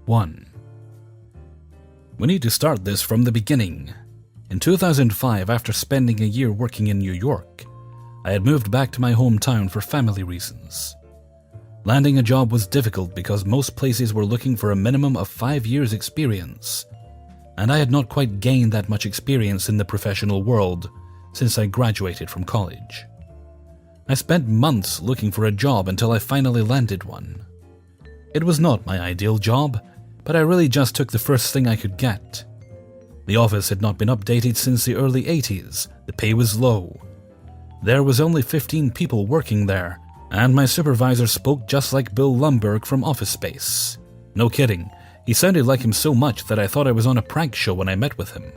1. We need to start this from the beginning. In 2005, after spending a year working in New York, I had moved back to my hometown for family reasons. Landing a job was difficult because most places were looking for a minimum of 5 years' experience, and I had not quite gained that much experience in the professional world since I graduated from college. I spent months looking for a job until I finally landed one. It was not my ideal job, but I really just took the first thing I could get. The office had not been updated since the early 80s, the pay was low. There was only 15 people working there, and my supervisor spoke just like Bill Lumbergh from Office Space. No kidding, he sounded like him so much that I thought I was on a prank show when I met with him.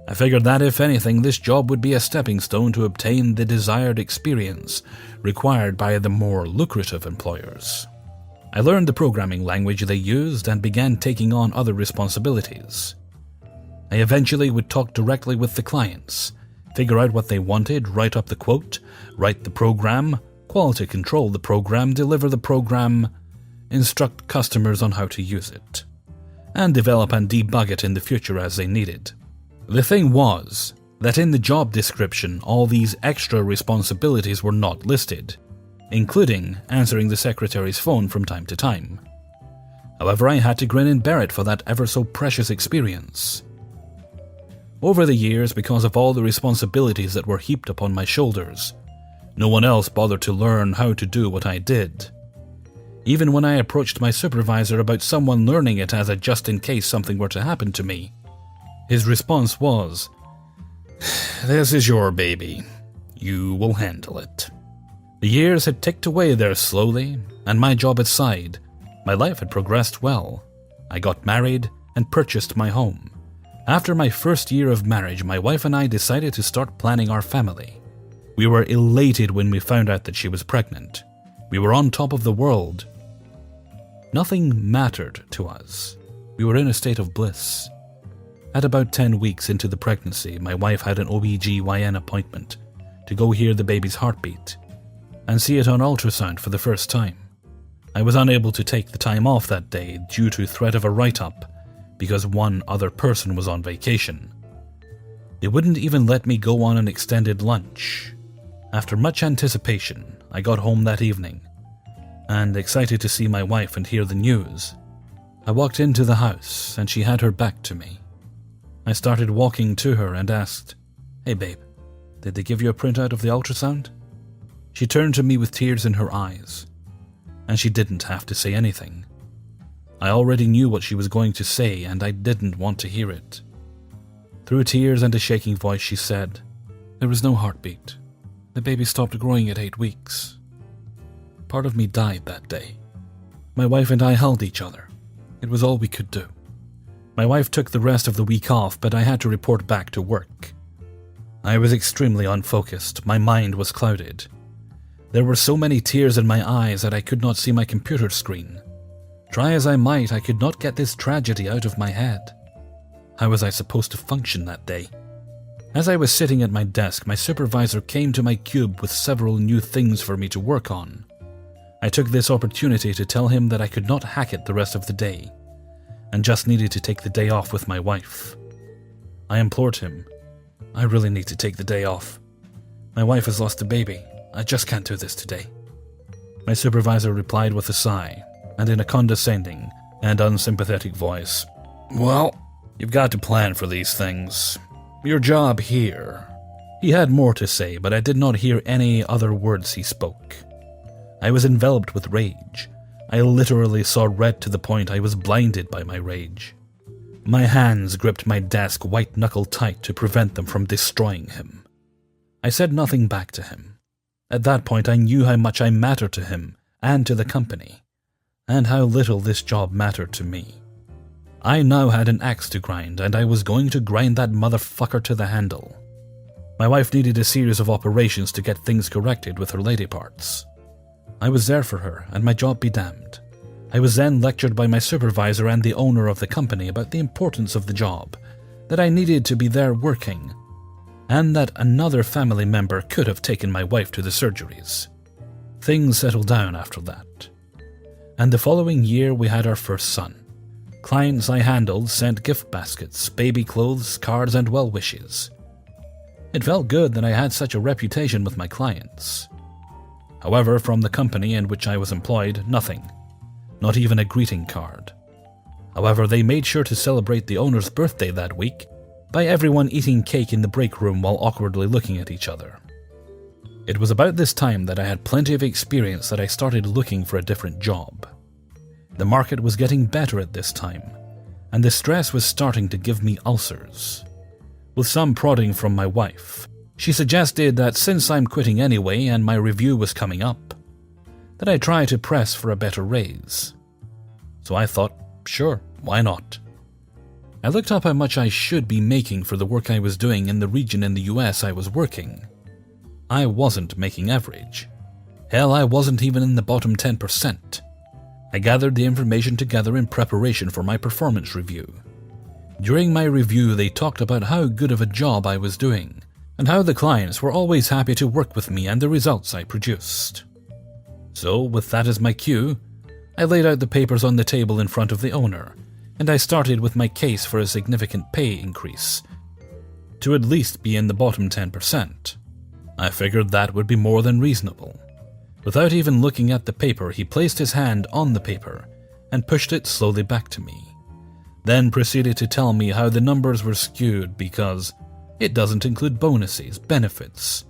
I figured that if anything, this job would be a stepping stone to obtain the desired experience required by the more lucrative employers. I learned the programming language they used and began taking on other responsibilities. I eventually would talk directly with the clients, figure out what they wanted, write up the quote, write the program, quality control the program, deliver the program, instruct customers on how to use it, and develop and debug it in the future as they needed. The thing was that in the job description, all these extra responsibilities were not listed, including answering the secretary's phone from time to time. However, I had to grin and bear it for that ever so precious experience. Over the years, because of all the responsibilities that were heaped upon my shoulders, no one else bothered to learn how to do what I did. Even when I approached my supervisor about someone learning it as a just in case something were to happen to me, his response was, "This is your baby. You will handle it." The years had ticked away there slowly, and my job aside, my life had progressed well. I got married and purchased my home. After my first year of marriage, my wife and I decided to start planning our family. We were elated when we found out that she was pregnant. We were on top of the world. Nothing mattered to us. We were in a state of bliss. At about 10 weeks into the pregnancy, my wife had an OB/GYN appointment to go hear the baby's heartbeat and see it on ultrasound for the first time. I was unable to take the time off that day due to threat of a write-up because one other person was on vacation. They wouldn't even let me go on an extended lunch. After much anticipation, I got home that evening and excited to see my wife and hear the news. I walked into the house and she had her back to me. I started walking to her and asked, "Hey babe, did they give you a printout of the ultrasound?" She turned to me with tears in her eyes, and she didn't have to say anything. I already knew what she was going to say, and I didn't want to hear it. Through tears and a shaking voice, she said, "There was no heartbeat. The baby stopped growing at 8 weeks." Part of me died that day. My wife and I held each other. It was all we could do. My wife took the rest of the week off, but I had to report back to work. I was extremely unfocused. My mind was clouded. There were so many tears in my eyes that I could not see my computer screen. Try as I might, I could not get this tragedy out of my head. How was I supposed to function that day? As I was sitting at my desk, my supervisor came to my cube with several new things for me to work on. I took this opportunity to tell him that I could not hack it the rest of the day, and just needed to take the day off with my wife. I implored him, "I really need to take the day off. My wife has lost a baby. I just can't do this today." My supervisor replied with a sigh, and in a condescending and unsympathetic voice, "Well, you've got to plan for these things. Your job here." He had more to say, but I did not hear any other words he spoke. I was enveloped with rage. I literally saw red to the point I was blinded by my rage. My hands gripped my desk white-knuckle tight to prevent them from destroying him. I said nothing back to him. At that point, I knew how much I mattered to him and to the company, and how little this job mattered to me. I now had an axe to grind, and I was going to grind that motherfucker to the handle. My wife needed a series of operations to get things corrected with her lady parts. I was there for her, and my job be damned. I was then lectured by my supervisor and the owner of the company about the importance of the job, that I needed to be there working, and that another family member could have taken my wife to the surgeries. Things settled down after that. And the following year we had our first son. Clients I handled sent gift baskets, baby clothes, cards, and well wishes. It felt good that I had such a reputation with my clients. However, from the company in which I was employed, nothing. Not even a greeting card. However, they made sure to celebrate the owner's birthday that week by everyone eating cake in the break room while awkwardly looking at each other. It was about this time that I had plenty of experience that I started looking for a different job. The market was getting better at this time, and the stress was starting to give me ulcers. With some prodding from my wife, she suggested that since I'm quitting anyway and my review was coming up, that I try to press for a better raise. So I thought, sure, why not? I looked up how much I should be making for the work I was doing in the region in the US I was working. I wasn't making average. Hell, I wasn't even in the bottom 10%. I gathered the information together in preparation for my performance review. During my review, they talked about how good of a job I was doing, and how the clients were always happy to work with me and the results I produced. So, with that as my cue, I laid out the papers on the table in front of the owner, and I started with my case for a significant pay increase, to at least be in the bottom 10%. I figured that would be more than reasonable. Without even looking at the paper, he placed his hand on the paper and pushed it slowly back to me. Then proceeded to tell me how the numbers were skewed because it doesn't include bonuses, benefits,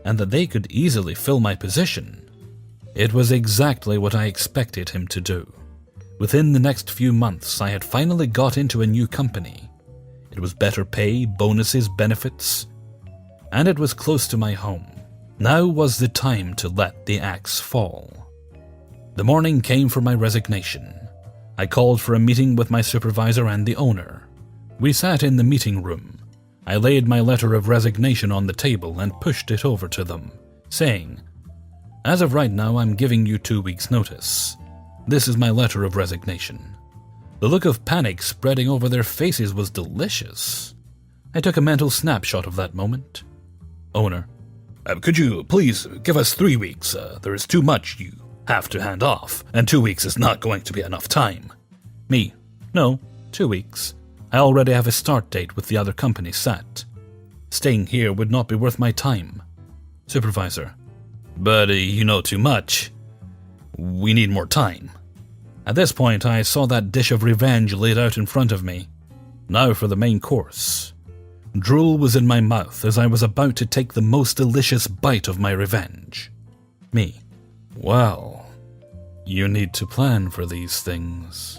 and that they could easily fill my position. It was exactly what I expected him to do. Within the next few months, I had finally got into a new company. It was better pay, bonuses, benefits, and it was close to my home. Now was the time to let the axe fall. The morning came for my resignation. I called for a meeting with my supervisor and the owner. We sat in the meeting room. I laid my letter of resignation on the table and pushed it over to them, saying, "As of right now, I'm giving you 2 weeks' notice. This is my letter of resignation." The look of panic spreading over their faces was delicious. I took a mental snapshot of that moment. Owner: Could you please give us 3 weeks? There is too much you have to hand off, and 2 weeks is not going to be enough time. Me: No, 2 weeks. I already have a start date with the other company set. Staying here would not be worth my time. Supervisor: But you know too much. We need more time. At this point, I saw that dish of revenge laid out in front of me. Now for the main course. Drool was in my mouth as I was about to take the most delicious bite of my revenge. Me: Well, you need to plan for these things.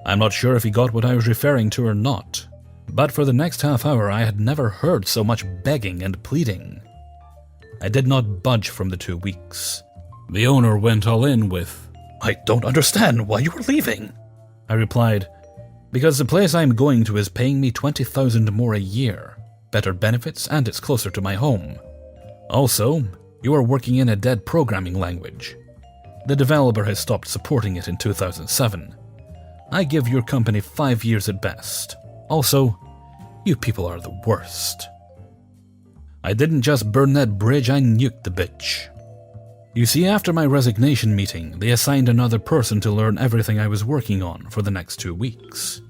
I'm not sure if he got what I was referring to or not, but for the next half hour I had never heard so much begging and pleading. I did not budge from the 2 weeks. The owner went all in with, "I don't understand why you are leaving." I replied, "Because the place I'm going to is paying me $20,000 more a year, better benefits, and it's closer to my home. Also, you are working in a dead programming language. The developer has stopped supporting it in 2007. I give your company 5 years at best. Also, you people are the worst." I didn't just burn that bridge, I nuked the bitch. You see, after my resignation meeting, they assigned another person to learn everything I was working on for the next 2 weeks.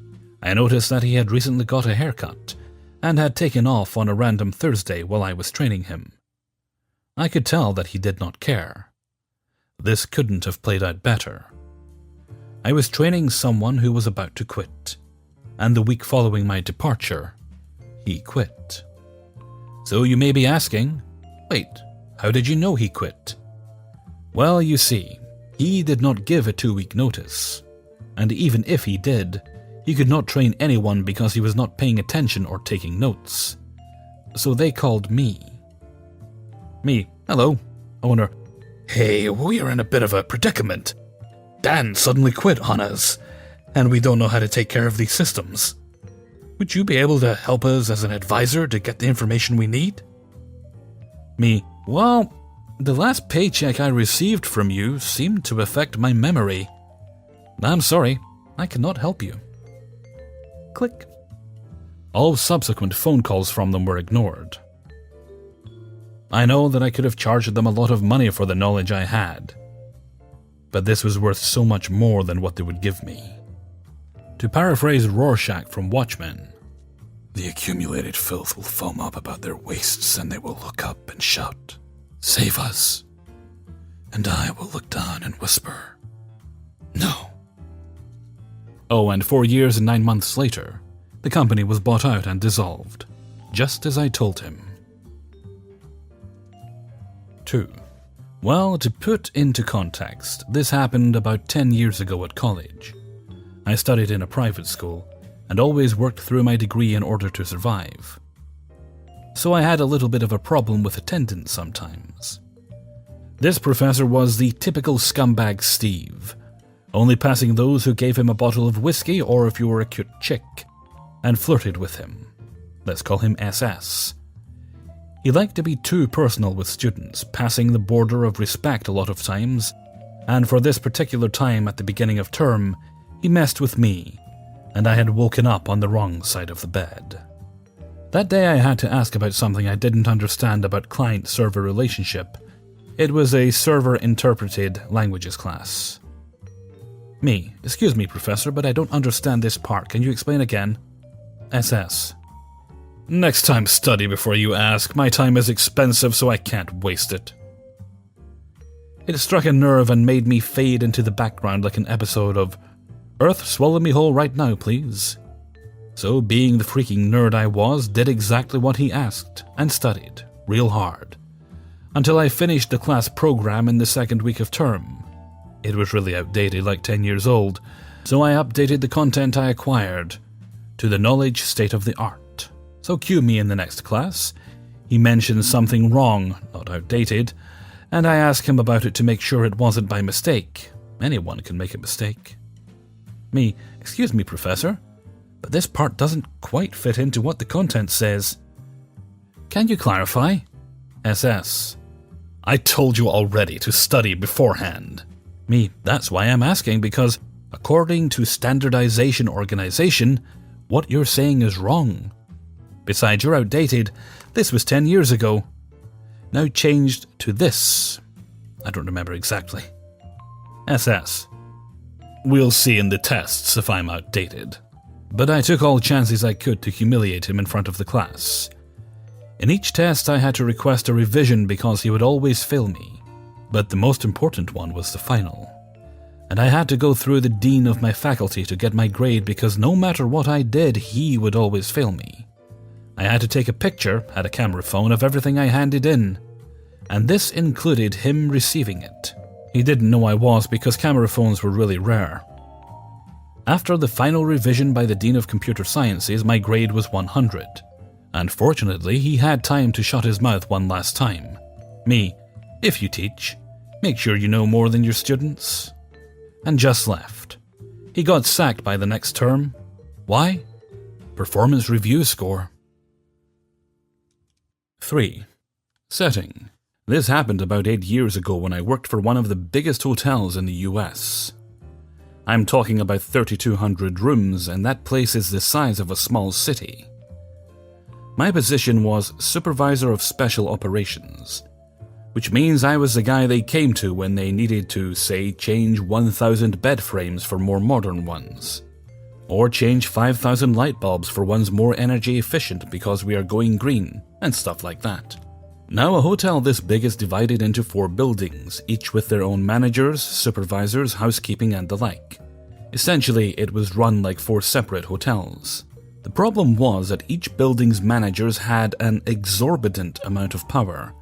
I noticed that he had recently got a haircut and had taken off on a random Thursday while I was training him. I could tell that he did not care. This couldn't have played out better. I was training someone who was about to quit, and the week following my departure, he quit. So you may be asking, wait, how did you know he quit? Well, you see, he did not give a 2-week notice, and even if he did, he could not train anyone because he was not paying attention or taking notes. So they called me. Me: Hello. Owner: Hey, we are in a bit of a predicament. Dan suddenly quit on us, and we don't know how to take care of these systems. Would you be able to help us as an advisor to get the information we need? Me: Well, the last paycheck I received from you seemed to affect my memory. I'm sorry, I cannot help you. Click. All subsequent phone calls from them were ignored. I know that I could have charged them a lot of money for the knowledge I had, but this was worth so much more than what they would give me. To paraphrase Rorschach from Watchmen, "The accumulated filth will foam up about their waists, and they will look up and shout, 'Save us!' And I will look down and whisper, 'No.'" Oh, and 4 years and 9 months later, the company was bought out and dissolved, just as I told him. 2. Well, to put into context, this happened about 10 years ago at college. I studied in a private school and always worked through my degree in order to survive. So I had a little bit of a problem with attendance sometimes. This professor was the typical scumbag Steve, only passing those who gave him a bottle of whiskey or if you were a cute chick, and flirted with him. Let's call him SS. He liked to be too personal with students, passing the border of respect a lot of times, and for this particular time at the beginning of term, he messed with me, and I had woken up on the wrong side of the bed. That day I had to ask about something I didn't understand about client-server relationship. It was a server-interpreted languages class. Me: "Excuse me, Professor, but I don't understand this part. Can you explain again?" SS: "Next time study before you ask. My time is expensive, so I can't waste it." It struck a nerve and made me fade into the background like an episode of "Earth, swallow me whole right now, please." So, being the freaking nerd I was, did exactly what he asked, and studied, real hard, until I finished the class program in the second week of term. It was really outdated, like 10 years old, so I updated the content I acquired to the knowledge state of the art. So cue me in the next class. He mentions something wrong, not outdated, and I ask him about it to make sure it wasn't by mistake. Anyone can make a mistake. Me: "Excuse me, Professor, but this part doesn't quite fit into what the content says. Can you clarify?" SS: "I told you already to study beforehand." Me: "That's why I'm asking, because according to Standardization Organization, what you're saying is wrong. Besides, you're outdated. This was 10 years ago. Now changed to this. I don't remember exactly." SS: "We'll see in the tests if I'm outdated." But I took all chances I could to humiliate him in front of the class. In each test I had to request a revision because he would always fail me. But the most important one was the final. And I had to go through the dean of my faculty to get my grade because no matter what I did, he would always fail me. I had to take a picture, had a camera phone, of everything I handed in. And this included him receiving it. He didn't know I was because camera phones were really rare. After the final revision by the Dean of Computer Sciences, my grade was 100. And fortunately, he had time to shut his mouth one last time. Me: "If you teach, make sure you know more than your students." And just left. He got sacked by the next term. Why? Performance review score. 3. Setting. This happened about 8 years ago when I worked for one of the biggest hotels in the US. I'm talking about 3,200 rooms, and that place is the size of a small city. My position was Supervisor of Special Operations, which means I was the guy they came to when they needed to, say, change 1,000 bed frames for more modern ones, or change 5,000 light bulbs for ones more energy efficient because we are going green, and stuff like that. Now, a hotel this big is divided into 4 buildings, each with their own managers, supervisors, housekeeping, and the like. Essentially, it was run like 4 separate hotels. The problem was that each building's managers had an exorbitant amount of power,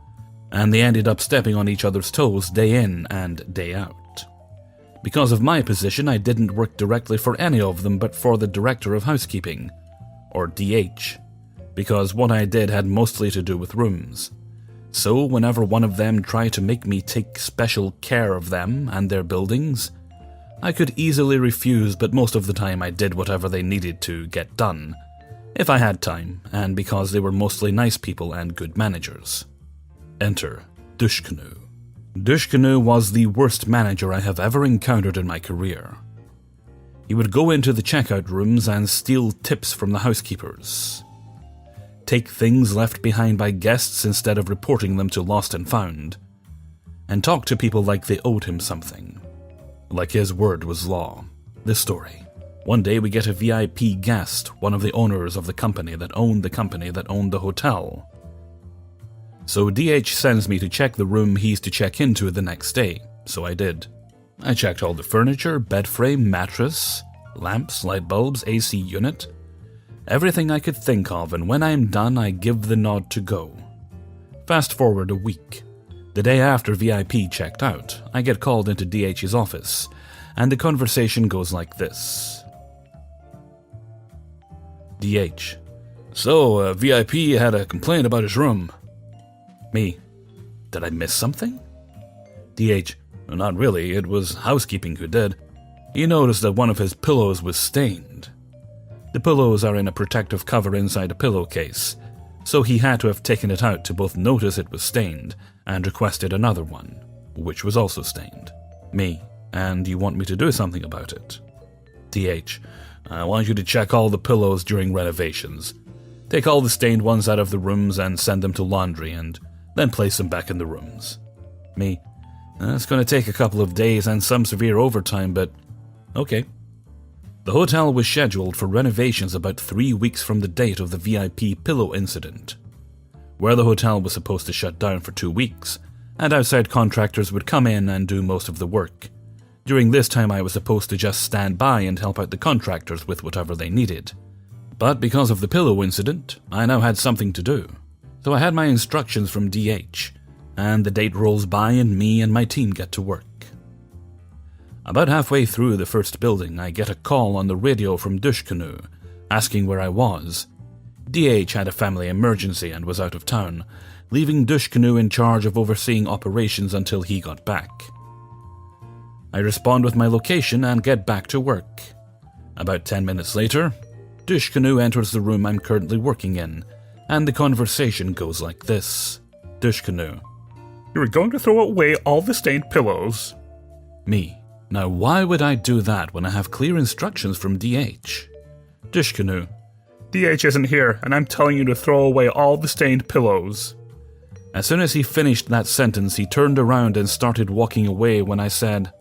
and they ended up stepping on each other's toes day in and day out. Because of my position, I didn't work directly for any of them but for the Director of Housekeeping, or DH, because what I did had mostly to do with rooms. So whenever one of them tried to make me take special care of them and their buildings, I could easily refuse, but most of the time I did whatever they needed to get done, if I had time, and because they were mostly nice people and good managers. Enter Dushkanu. Dushkanu was the worst manager I have ever encountered in my career. He would go into the checkout rooms and steal tips from the housekeepers, take things left behind by guests instead of reporting them to Lost and Found, and talk to people like they owed him something, like his word was law. This story. One day we get a VIP guest, one of the owners of the company that owned the hotel. So DH sends me to check the room he's to check into the next day, so I did. I checked all the furniture, bed frame, mattress, lamps, light bulbs, AC unit, everything I could think of, and when I'm done I give the nod to go. Fast forward a week. The day after VIP checked out, I get called into DH's office, and the conversation goes like this. DH: So, VIP had a complaint about his room. Me: Did I miss something? DH: Not really, it was housekeeping who did. He noticed that one of his pillows was stained. The pillows are in a protective cover inside a pillowcase, so he had to have taken it out to both notice it was stained and requested another one, which was also stained. Me: And you want me to do something about it? DH: I want you to check all the pillows during renovations. Take all the stained ones out of the rooms and send them to laundry, and then place them back in the rooms. Me: It's going to take a couple of days and some severe overtime, but okay. The hotel was scheduled for renovations about 3 weeks from the date of the VIP pillow incident, where the hotel was supposed to shut down for 2 weeks, and outside contractors would come in and do most of the work. During this time I was supposed to just stand by and help out the contractors with whatever they needed. But because of the pillow incident, I now had something to do. So I had my instructions from DH, and the date rolls by and me and my team get to work. About halfway through the first building, I get a call on the radio from Dushkanu, asking where I was. DH had a family emergency and was out of town, leaving Dushkanu in charge of overseeing operations until he got back. I respond with my location and get back to work. About 10 minutes later, Dushkanu enters the room I'm currently working in, and the conversation goes like this. Dushkanu: You were going to throw away all the stained pillows. Me: Now why would I do that when I have clear instructions from DH? Dushkanu: DH isn't here, and I'm telling you to throw away all the stained pillows. As soon as he finished that sentence, he turned around and started walking away when I said,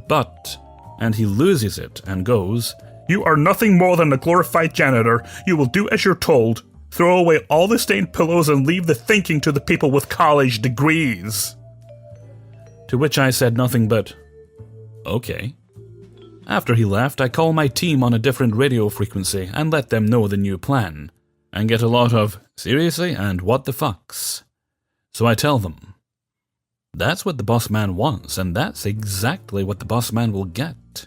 But, and he loses it and goes, You are nothing more than a glorified janitor. You will do as you're told. Throw away all the stained pillows and leave the thinking to the people with college degrees. To which I said nothing but, Okay. After he left, I call my team on a different radio frequency and let them know the new plan, and get a lot of, seriously, and what the fucks. So I tell them, that's what the boss man wants, and that's exactly what the boss man will get.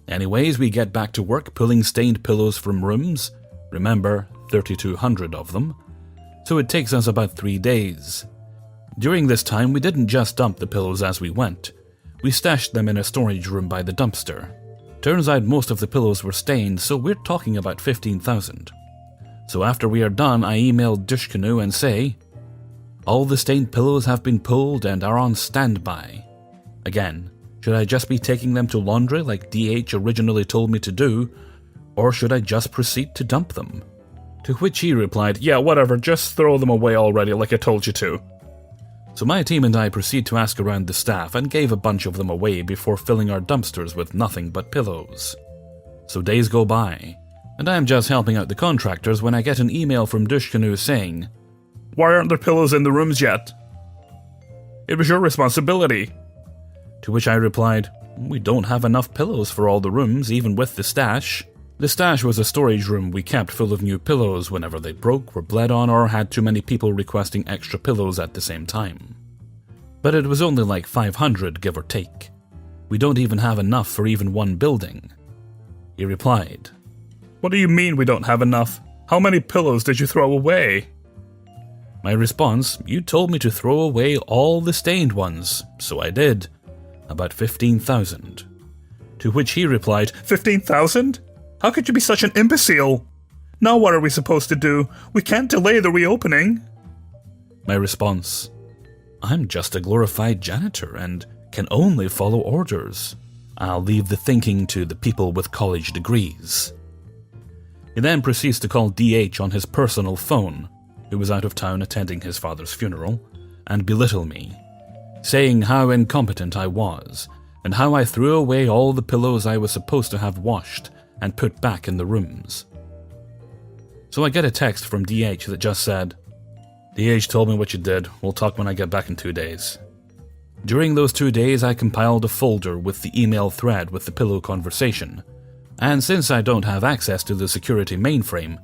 Anyways, we get back to work pulling stained pillows from rooms, remember, 3,200 of them, so it takes us about 3 days. During this time, we didn't just dump the pillows as we went. We stashed them in a storage room by the dumpster. Turns out most of the pillows were stained, so we're talking about 15,000. So after we are done, I emailed Dushkanu and say, all the stained pillows have been pulled and are on standby. Again, should I just be taking them to laundry like DH originally told me to do, or should I just proceed to dump them? To which he replied, yeah, whatever, just throw them away already like I told you to. So my team and I proceed to ask around the staff and gave a bunch of them away before filling our dumpsters with nothing but pillows. So days go by, and I am just helping out the contractors when I get an email from Dushkanu saying, why aren't there pillows in the rooms yet? It was your responsibility. To which I replied, we don't have enough pillows for all the rooms, even with the stash. The stash was a storage room we kept full of new pillows whenever they broke, were bled on, or had too many people requesting extra pillows at the same time. But it was only like 500, give or take. We don't even have enough for even one building. He replied, what do you mean we don't have enough? How many pillows did you throw away? My response, you told me to throw away all the stained ones, so I did. About 15,000. To which he replied, 15,000? How could you be such an imbecile? Now what are we supposed to do? We can't delay the reopening. My response, I'm just a glorified janitor and can only follow orders. I'll leave the thinking to the people with college degrees. He then proceeds to call DH on his personal phone, who was out of town attending his father's funeral, and belittle me, saying how incompetent I was, and how I threw away all the pillows I was supposed to have washed, and put back in the rooms. So I get a text from DH that just said, "DH told me what you did. We'll talk when I get back in 2 days." During those 2 days, I compiled a folder with the email thread with the pillow conversation, and since I don't have access to the security mainframe,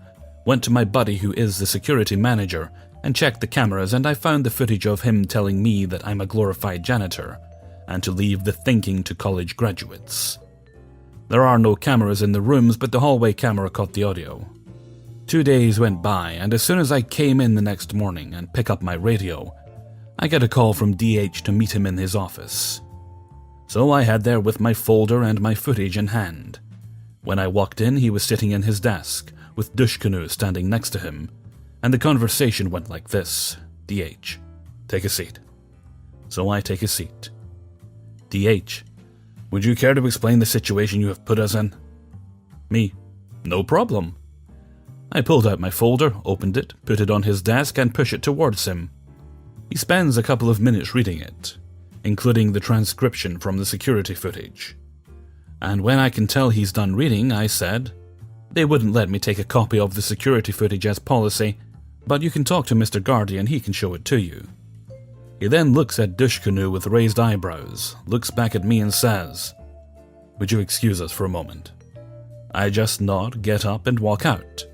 went to my buddy who is the security manager and checked the cameras, and I found the footage of him telling me that I'm a glorified janitor and to leave the thinking to college graduates. There are no cameras in the rooms, but the hallway camera caught the audio. 2 days went by, and as soon as I came in the next morning and pick up my radio, I get a call from DH to meet him in his office. So I head there with my folder and my footage in hand. When I walked in, he was sitting in his desk, with Dushkanu standing next to him, and the conversation went like this. DH, take a seat. So I take a seat. DH, would you care to explain the situation you have put us in? Me, no problem. I pulled out my folder, opened it, put it on his desk, and pushed it towards him. He spends a couple of minutes reading it, including the transcription from the security footage. And when I can tell he's done reading, I said, "They wouldn't let me take a copy of the security footage as policy, but you can talk to Mr. Gardy and he can show it to you." He then looks at Dushkanu with raised eyebrows, looks back at me and says, "Would you excuse us for a moment?" I just nod, get up and walk out.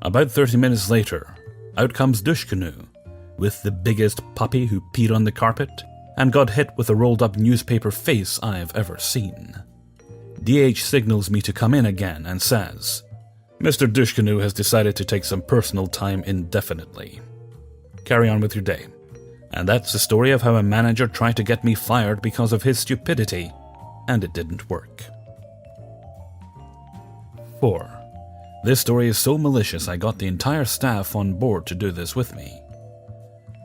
About 30 minutes later, out comes Dushkanu, with the biggest puppy who peed on the carpet and got hit with a rolled-up newspaper face I've ever seen. DH signals me to come in again and says, "Mr. Dushkanu has decided to take some personal time indefinitely. Carry on with your day." And that's the story of how a manager tried to get me fired because of his stupidity, and it didn't work. 4. This story is so malicious I got the entire staff on board to do this with me.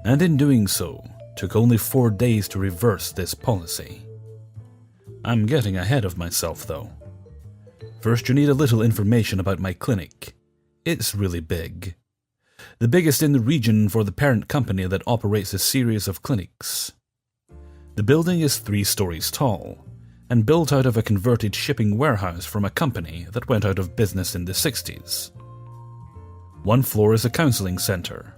And in doing so, took only 4 days to reverse this policy. I'm getting ahead of myself though. First, you need a little information about my clinic. It's really big. The biggest in the region for the parent company that operates a series of clinics. The building is 3 stories tall, and built out of a converted shipping warehouse from a company that went out of business in the 60s. 1 floor is a counseling center.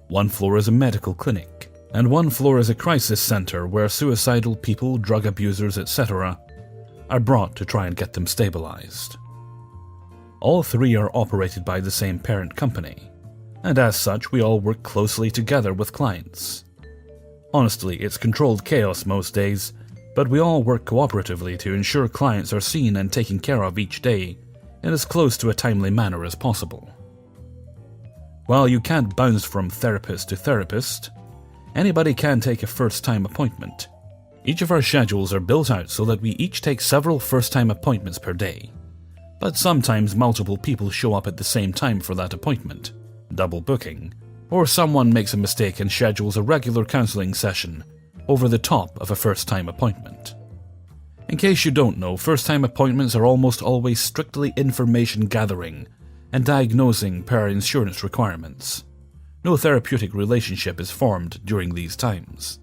1 floor is a medical clinic, and 1 floor is a crisis center where suicidal people, drug abusers, etc. are brought to try and get them stabilized. All 3 are operated by the same parent company, and as such we all work closely together with clients. Honestly, it's controlled chaos most days, but we all work cooperatively to ensure clients are seen and taken care of each day in as close to a timely manner as possible. While you can't bounce from therapist to therapist, anybody can take a first-time appointment. Each of our schedules are built out so that we each take several first-time appointments per day. But sometimes multiple people show up at the same time for that appointment, double booking, or someone makes a mistake and schedules a regular counseling session over the top of a first-time appointment. In case you don't know, first-time appointments are almost always strictly information gathering and diagnosing per insurance requirements. No therapeutic relationship is formed during these times.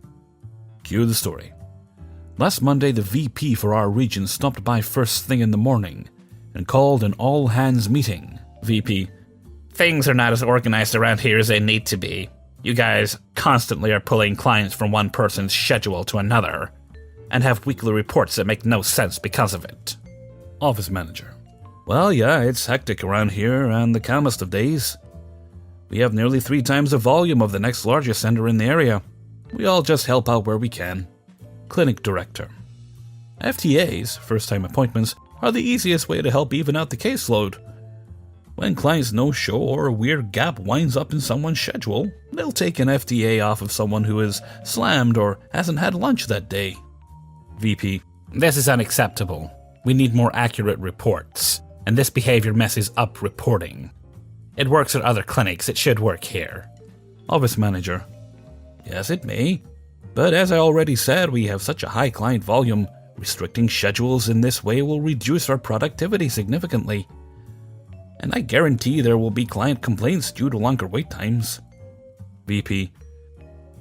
Cue the story. Last Monday, the VP for our region stopped by first thing in the morning and called an all-hands meeting. VP: "Things are not as organized around here as they need to be. You guys constantly are pulling clients from one person's schedule to another, and have weekly reports that make no sense because of it." Office Manager: "Well, yeah, it's hectic around here on the calmest of days. We have nearly 3 times the volume of the next largest center in the area. We all just help out where we can." Clinic Director: "FTAs, first-time appointments, are the easiest way to help even out the caseload. When clients no-show or a weird gap winds up in someone's schedule, they'll take an FTA off of someone who is slammed or hasn't had lunch that day." VP: "This is unacceptable. We need more accurate reports, and this behavior messes up reporting. It works at other clinics, it should work here." Office Manager: "Yes, it may. But as I already said, we have such a high client volume, restricting schedules in this way will reduce our productivity significantly. And I guarantee there will be client complaints due to longer wait times." VP: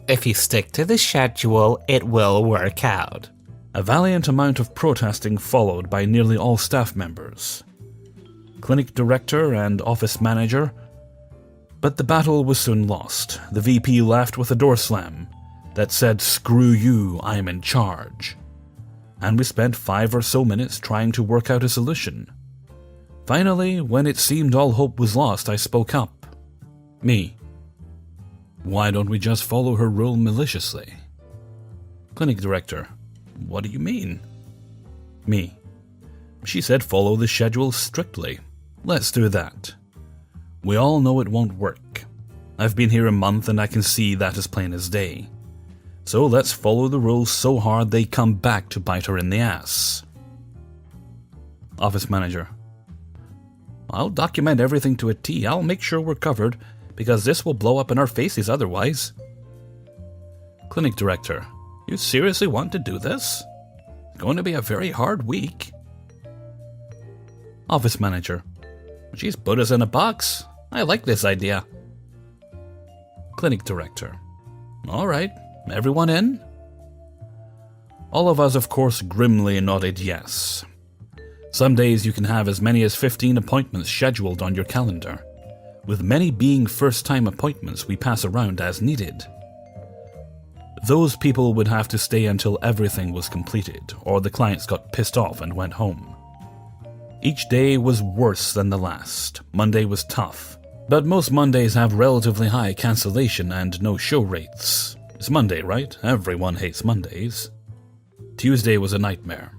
"If you stick to the schedule, it will work out." A valiant amount of protesting followed by nearly all staff members. clinic director and office manager. But the battle was soon lost. The VP left with a door slam that said, "Screw you, I'm in charge." And we spent 5 or so minutes trying to work out a solution. Finally, when it seemed all hope was lost, I spoke up. Me: "Why don't we just follow her rule maliciously?" Clinic director: "What do you mean?" Me: "She said follow the schedule strictly. Let's do that. We all know it won't work. I've been here a month and I can see that as plain as day. So let's follow the rules so hard they come back to bite her in the ass." Office manager: "I'll document everything to a T. I'll make sure we're covered, because this will blow up in our faces otherwise." Clinic director: "You seriously want to do this? It's going to be a very hard week." Office manager: "She's put us in a box. I like this idea." Clinic director: "All right, everyone in?" All of us, of course, grimly nodded yes. Some days you can have as many as 15 appointments scheduled on your calendar, with many being first-time appointments we pass around as needed. Those people would have to stay until everything was completed, or the clients got pissed off and went home. Each day was worse than the last. Monday was tough, but most Mondays have relatively high cancellation and no-show rates. It's Monday, right? Everyone hates Mondays. Tuesday was a nightmare.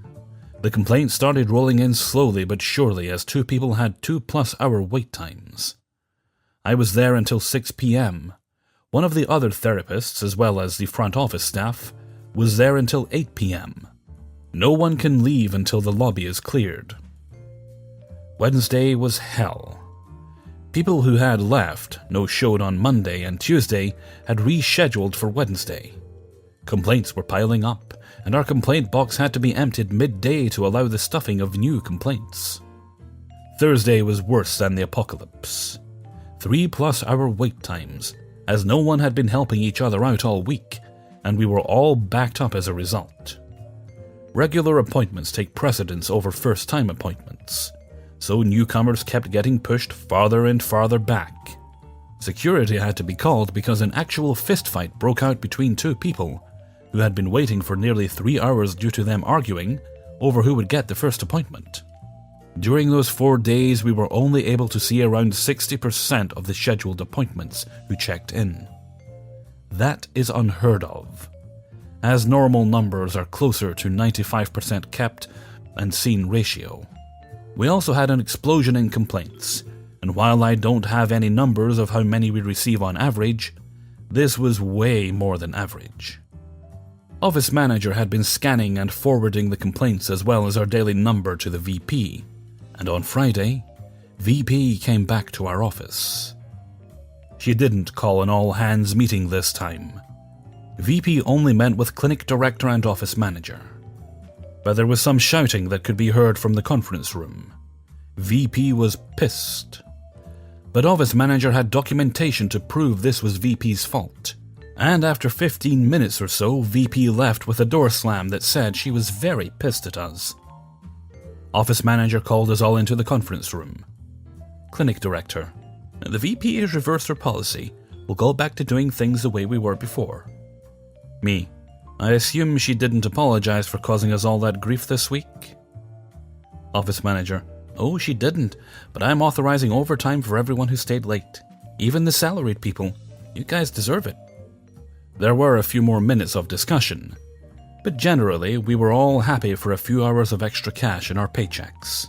The complaints started rolling in slowly but surely as 2 people had 2+ hour wait times. I was there until 6 p.m. One of the other therapists, as well as the front office staff, was there until 8 p.m. No one can leave until the lobby is cleared. Wednesday was hell. People who had left, no-showed on Monday and Tuesday, had rescheduled for Wednesday. Complaints were piling up, and our complaint box had to be emptied midday to allow the stuffing of new complaints. Thursday was worse than the apocalypse. 3+ hour wait times, as no one had been helping each other out all week, and we were all backed up as a result. Regular appointments take precedence over first-time appointments, so newcomers kept getting pushed farther and farther back. Security had to be called because an actual fistfight broke out between 2 people who had been waiting for nearly 3 hours due to them arguing over who would get the first appointment. During those 4 days, we were only able to see around 60% of the scheduled appointments who checked in. That is unheard of, as normal numbers are closer to 95% kept and seen ratio. We also had an explosion in complaints, and while I don't have any numbers of how many we receive on average, this was way more than average. Office manager had been scanning and forwarding the complaints as well as our daily number to the VP, and on Friday, VP came back to our office. She didn't call an all-hands meeting this time. VP only met with clinic director and office manager. But there was some shouting that could be heard from the conference room. VP was pissed. But office manager had documentation to prove this was VP's fault. And after 15 minutes or so, VP left with a door slam that said she was very pissed at us. Office manager called us all into the conference room. Clinic director: "The VP has reversed her policy. We'll go back to doing things the way we were before." Me: "I assume she didn't apologize for causing us all that grief this week?" Office manager: "Oh, she didn't, but I'm authorizing overtime for everyone who stayed late. Even the salaried people. You guys deserve it." There were a few more minutes of discussion, but generally we were all happy for a few hours of extra cash in our paychecks.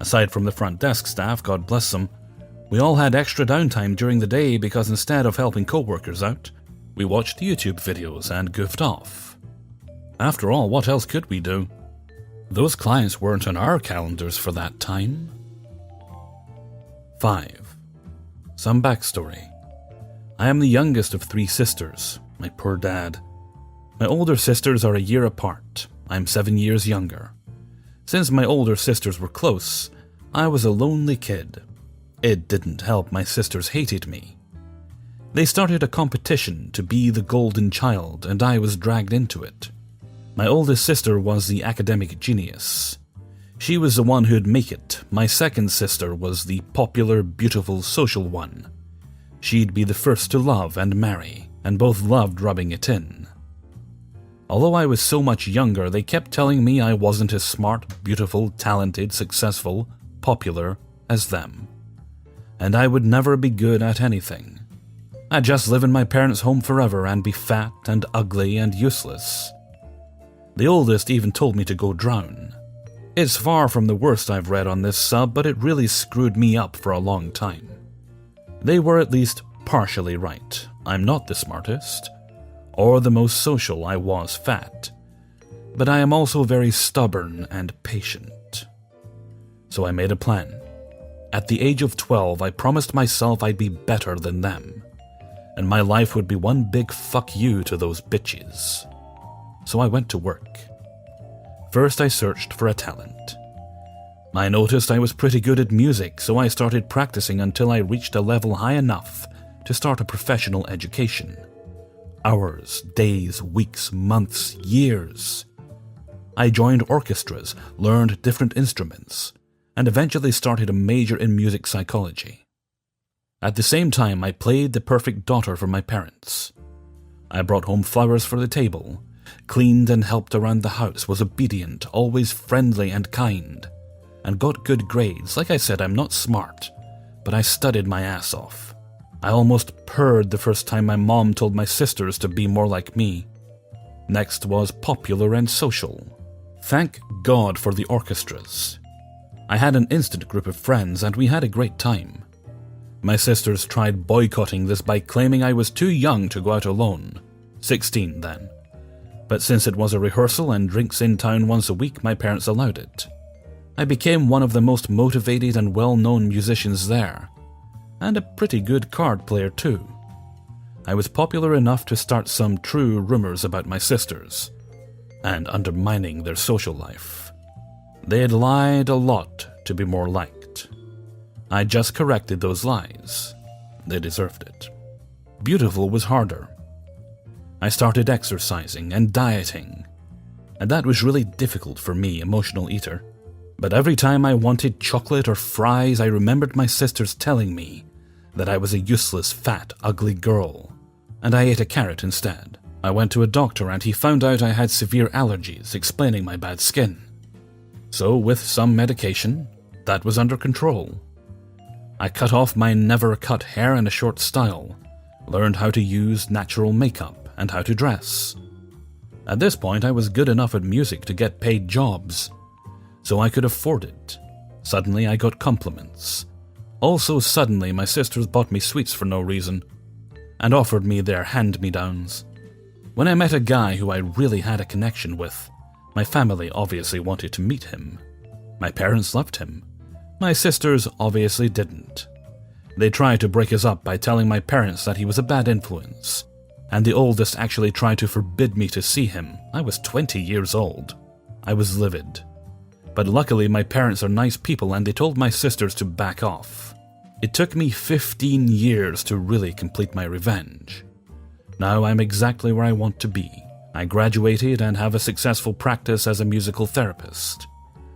Aside from the front desk staff, God bless them, we all had extra downtime during the day because instead of helping co-workers out, we watched YouTube videos and goofed off. After all, what else could we do? Those clients weren't on our calendars for that time. 5. Some backstory. I am the youngest of 3 sisters, my poor dad. My older sisters are a year apart. I'm 7 years younger. Since my older sisters were close, I was a lonely kid. It didn't help my sisters hated me. They started a competition to be the golden child, and I was dragged into it. My oldest sister was the academic genius. She was the one who'd make it. My second sister was the popular, beautiful, social one. She'd be the first to love and marry, and both loved rubbing it in. Although I was so much younger, they kept telling me I wasn't as smart, beautiful, talented, successful, popular as them. And I would never be good at anything. I'd just live in my parents' home forever and be fat and ugly and useless. The oldest even told me to go drown. It's far from the worst I've read on this sub, but it really screwed me up for a long time. They were at least partially right. I'm not the smartest, or the most social. I was fat. But I am also very stubborn and patient. So I made a plan. At the age of 12, I promised myself I'd be better than them, and my life would be one big fuck you to those bitches. So I went to work. First, I searched for a talent. I noticed I was pretty good at music, so I started practicing until I reached a level high enough to start a professional education. Hours, days, weeks, months, years. I joined orchestras, learned different instruments, and eventually started a major in music psychology. At the same time, I played the perfect daughter for my parents. I brought home flowers for the table, cleaned and helped around the house, was obedient, always friendly and kind, and got good grades. Like I said, I'm not smart, but I studied my ass off. I almost purred the first time my mom told my sisters to be more like me. Next was popular and social. Thank God for the orchestras. I had an instant group of friends and we had a great time. My sisters tried boycotting this by claiming I was too young to go out alone. 16 then. But since it was a rehearsal and drinks in town once a week, my parents allowed it. I became one of the most motivated and well-known musicians there, and a pretty good card player too. I was popular enough to start some true rumors about my sisters, and undermining their social life. They had lied a lot to be more liked. I just corrected those lies. They deserved it. Beautiful was harder. I started exercising and dieting, and that was really difficult for me, emotional eater. But every time I wanted chocolate or fries, I remembered my sisters telling me that I was a useless, fat, ugly girl, and I ate a carrot instead. I went to a doctor and he found out I had severe allergies, explaining my bad skin. So with some medication, that was under control. I cut off my never-cut hair in a short style, learned how to use natural makeup, and how to dress. At this point, I was good enough at music to get paid jobs, so I could afford it. Suddenly, I got compliments. Also, suddenly, my sisters bought me sweets for no reason, and offered me their hand-me-downs. When I met a guy who I really had a connection with, my family obviously wanted to meet him. My parents loved him. My sisters obviously didn't. They tried to break us up by telling my parents that he was a bad influence, and the oldest actually tried to forbid me to see him. I was 20 years old. I was livid. But luckily my parents are nice people and they told my sisters to back off. It took me 15 years to really complete my revenge. Now I'm exactly where I want to be. I graduated and have a successful practice as a musical therapist.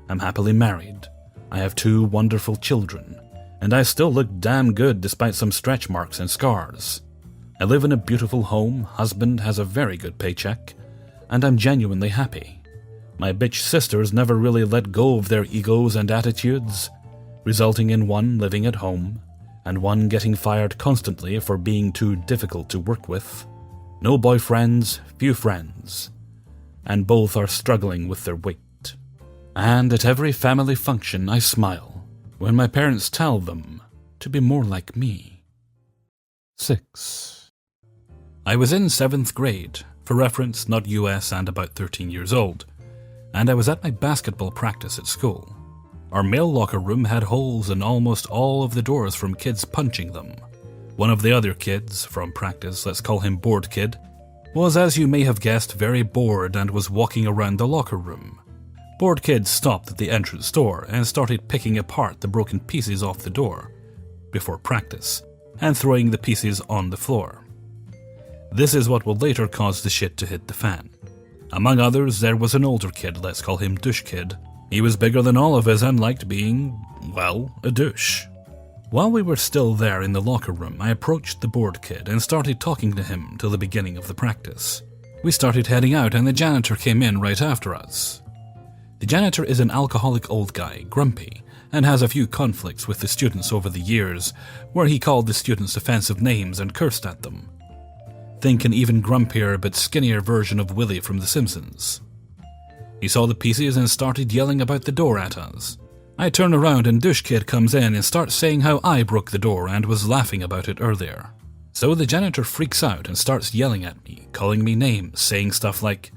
I'm happily married. I have 2 wonderful children, and I still look damn good despite some stretch marks and scars. I live in a beautiful home, husband has a very good paycheck, and I'm genuinely happy. My bitch sisters never really let go of their egos and attitudes, resulting in one living at home, and one getting fired constantly for being too difficult to work with. No boyfriends, few friends, and both are struggling with their weight. And at every family function I smile when my parents tell them to be more like me. 6. I was in 7th grade, for reference not US and about 13 years old, and I was at my basketball practice at school. Our male locker room had holes in almost all of the doors from kids punching them. One of the other kids, from practice, let's call him Bored Kid, was, as you may have guessed, very bored and was walking around the locker room. Bored Kid stopped at the entrance door and started picking apart the broken pieces off the door, before practice, and throwing the pieces on the floor. This is what will later cause the shit to hit the fan. Among others, there was an older kid, let's call him Douche Kid, He was bigger than all of us and liked being, well, a douche. While we were still there in the locker room, I approached the bored kid and started talking to him till the beginning of the practice. We started heading out and the janitor came in right after us. The janitor is an alcoholic old guy, grumpy, and has a few conflicts with the students over the years, where he called the students offensive names and cursed at them. Think an even grumpier but skinnier version of Willie from The Simpsons. He saw the pieces and started yelling about the door at us. I turn around and douche kid comes in and starts saying how I broke the door and was laughing about it earlier. So the janitor freaks out and starts yelling at me, calling me names, saying stuff like,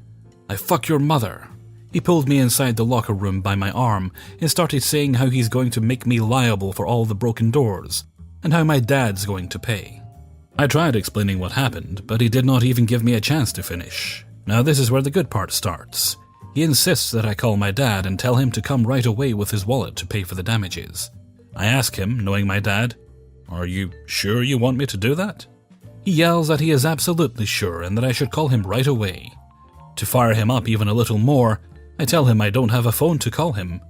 "I fuck your mother." He pulled me inside the locker room by my arm and started saying how he's going to make me liable for all the broken doors, and how my dad's going to pay. I tried explaining what happened, but he did not even give me a chance to finish. Now this is where the good part starts. He insists that I call my dad and tell him to come right away with his wallet to pay for the damages. I ask him, knowing my dad, "Are you sure you want me to do that?" He yells that he is absolutely sure and that I should call him right away. To fire him up even a little more, I tell him I don't have a phone to call him.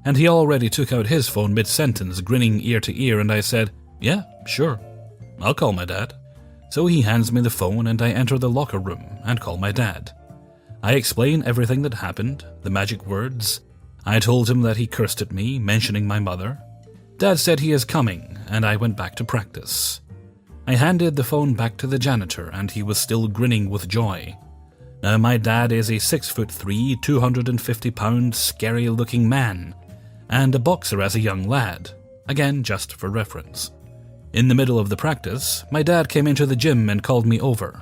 And he already took out his phone mid-sentence, grinning ear to ear, and I said, "Yeah, sure. I'll call my dad." So he hands me the phone and I enter the locker room and call my dad. I explain everything that happened, the magic words. I told him that he cursed at me, mentioning my mother. Dad said he is coming, and I went back to practice. I handed the phone back to the janitor, and he was still grinning with joy. Now my dad is a 6'3", 250-pound, scary-looking man, and a boxer as a young lad, again just for reference. In the middle of the practice, my dad came into the gym and called me over.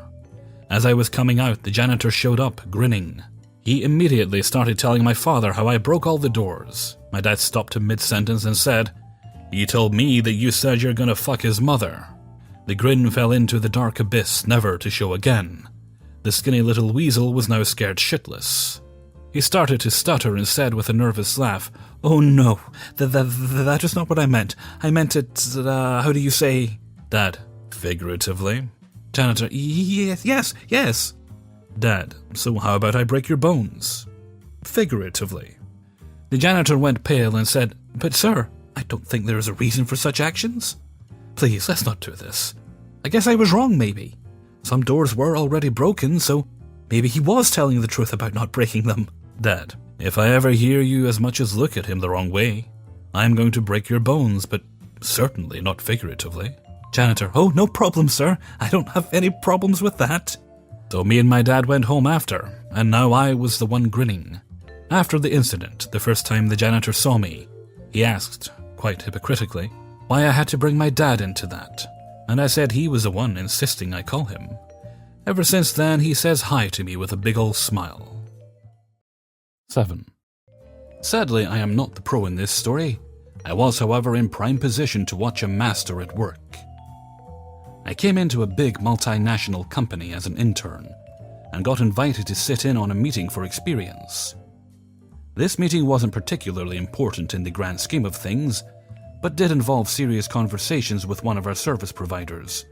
As I was coming out, the janitor showed up, grinning. He immediately started telling my father how I broke all the doors. My dad stopped him mid-sentence and said, "He told me that you said you're gonna fuck his mother." The grin fell into the dark abyss, never to show again. The skinny little weasel was now scared shitless. He started to stutter and said with a nervous laugh, "Oh no, that is not what I meant. I meant it, how do you say?" Dad, "Figuratively." Janitor, yes. Dad, "So how about I break your bones?" "Figuratively." The janitor went pale and said, "But sir, I don't think there is a reason for such actions. Please, let's not do this. I guess I was wrong, maybe. Some doors were already broken, so maybe he was telling the truth about not breaking them." Dad, "If I ever hear you as much as look at him the wrong way, I'm going to break your bones, but certainly not figuratively." Janitor, "Oh, no problem, sir. I don't have any problems with that." So me and my dad went home after, and now I was the one grinning. After the incident, the first time the janitor saw me, he asked, quite hypocritically, why I had to bring my dad into that, and I said he was the one insisting I call him. Ever since then, he says hi to me with a big old smile. 7. Sadly, I am not the pro in this story. I was, however, in prime position to watch a master at work. I came into a big multinational company as an intern and got invited to sit in on a meeting for experience. This meeting wasn't particularly important in the grand scheme of things, but did involve serious conversations with one of our service providers,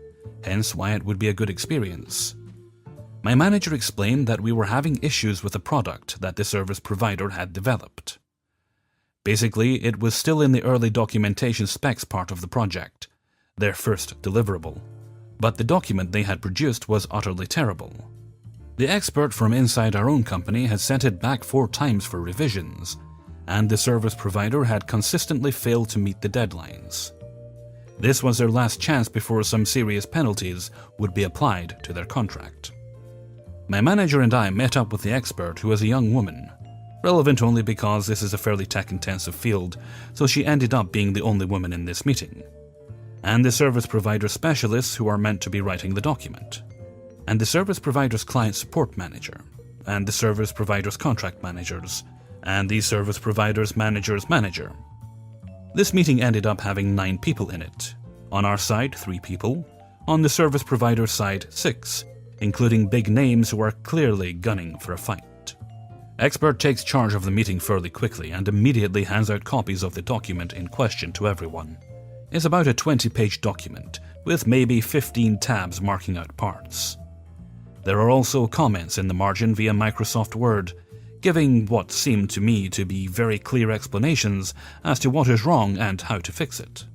hence why it would be a good experience. My manager explained that we were having issues with a product that the service provider had developed. Basically, it was still in the early documentation specs part of the project, their first deliverable. But the document they had produced was utterly terrible. The expert from inside our own company had sent it back 4 times for revisions, and the service provider had consistently failed to meet the deadlines. This was their last chance before some serious penalties would be applied to their contract. My manager and I met up with the expert, who was a young woman, relevant only because this is a fairly tech-intensive field, so she ended up being the only woman in this meeting, and the service provider specialists who are meant to be writing the document, and the service provider's client support manager, and the service provider's contract managers, and the service provider's manager's manager. This meeting ended up having 9 people in it. On our side, 3 people. On the service provider's side, 6, including big names who are clearly gunning for a fight. Expert takes charge of the meeting fairly quickly and immediately hands out copies of the document in question to everyone. It's about a 20-page document, with maybe 15 tabs marking out parts. There are also comments in the margin via Microsoft Word, giving what seemed to me to be very clear explanations as to what is wrong and how to fix it.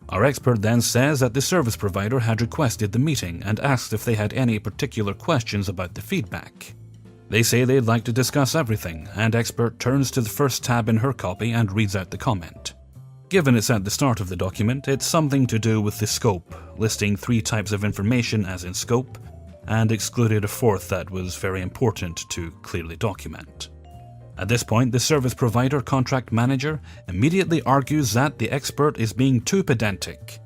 Our expert then says that the service provider had requested the meeting and asked if they had any particular questions about the feedback. They say they'd like to discuss everything, and expert turns to the first tab in her copy and reads out the comment. Given it's at the start of the document, it's something to do with the scope, listing 3 types of information as in scope, and excluded a 4th that was very important to clearly document. At this point, the service provider contract manager immediately argues that the expert is being too pedantic,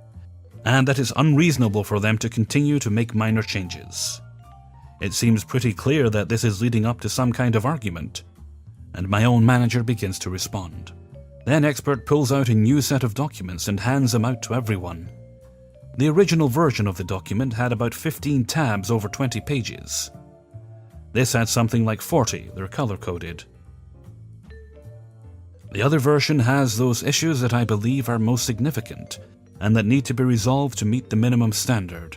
and that it's unreasonable for them to continue to make minor changes. It seems pretty clear that this is leading up to some kind of argument, and my own manager begins to respond. Then expert pulls out a new set of documents and hands them out to everyone. The original version of the document had about 15 tabs over 20 pages. This had something like 40, they're color-coded. The other version has those issues that I believe are most significant and that need to be resolved to meet the minimum standard.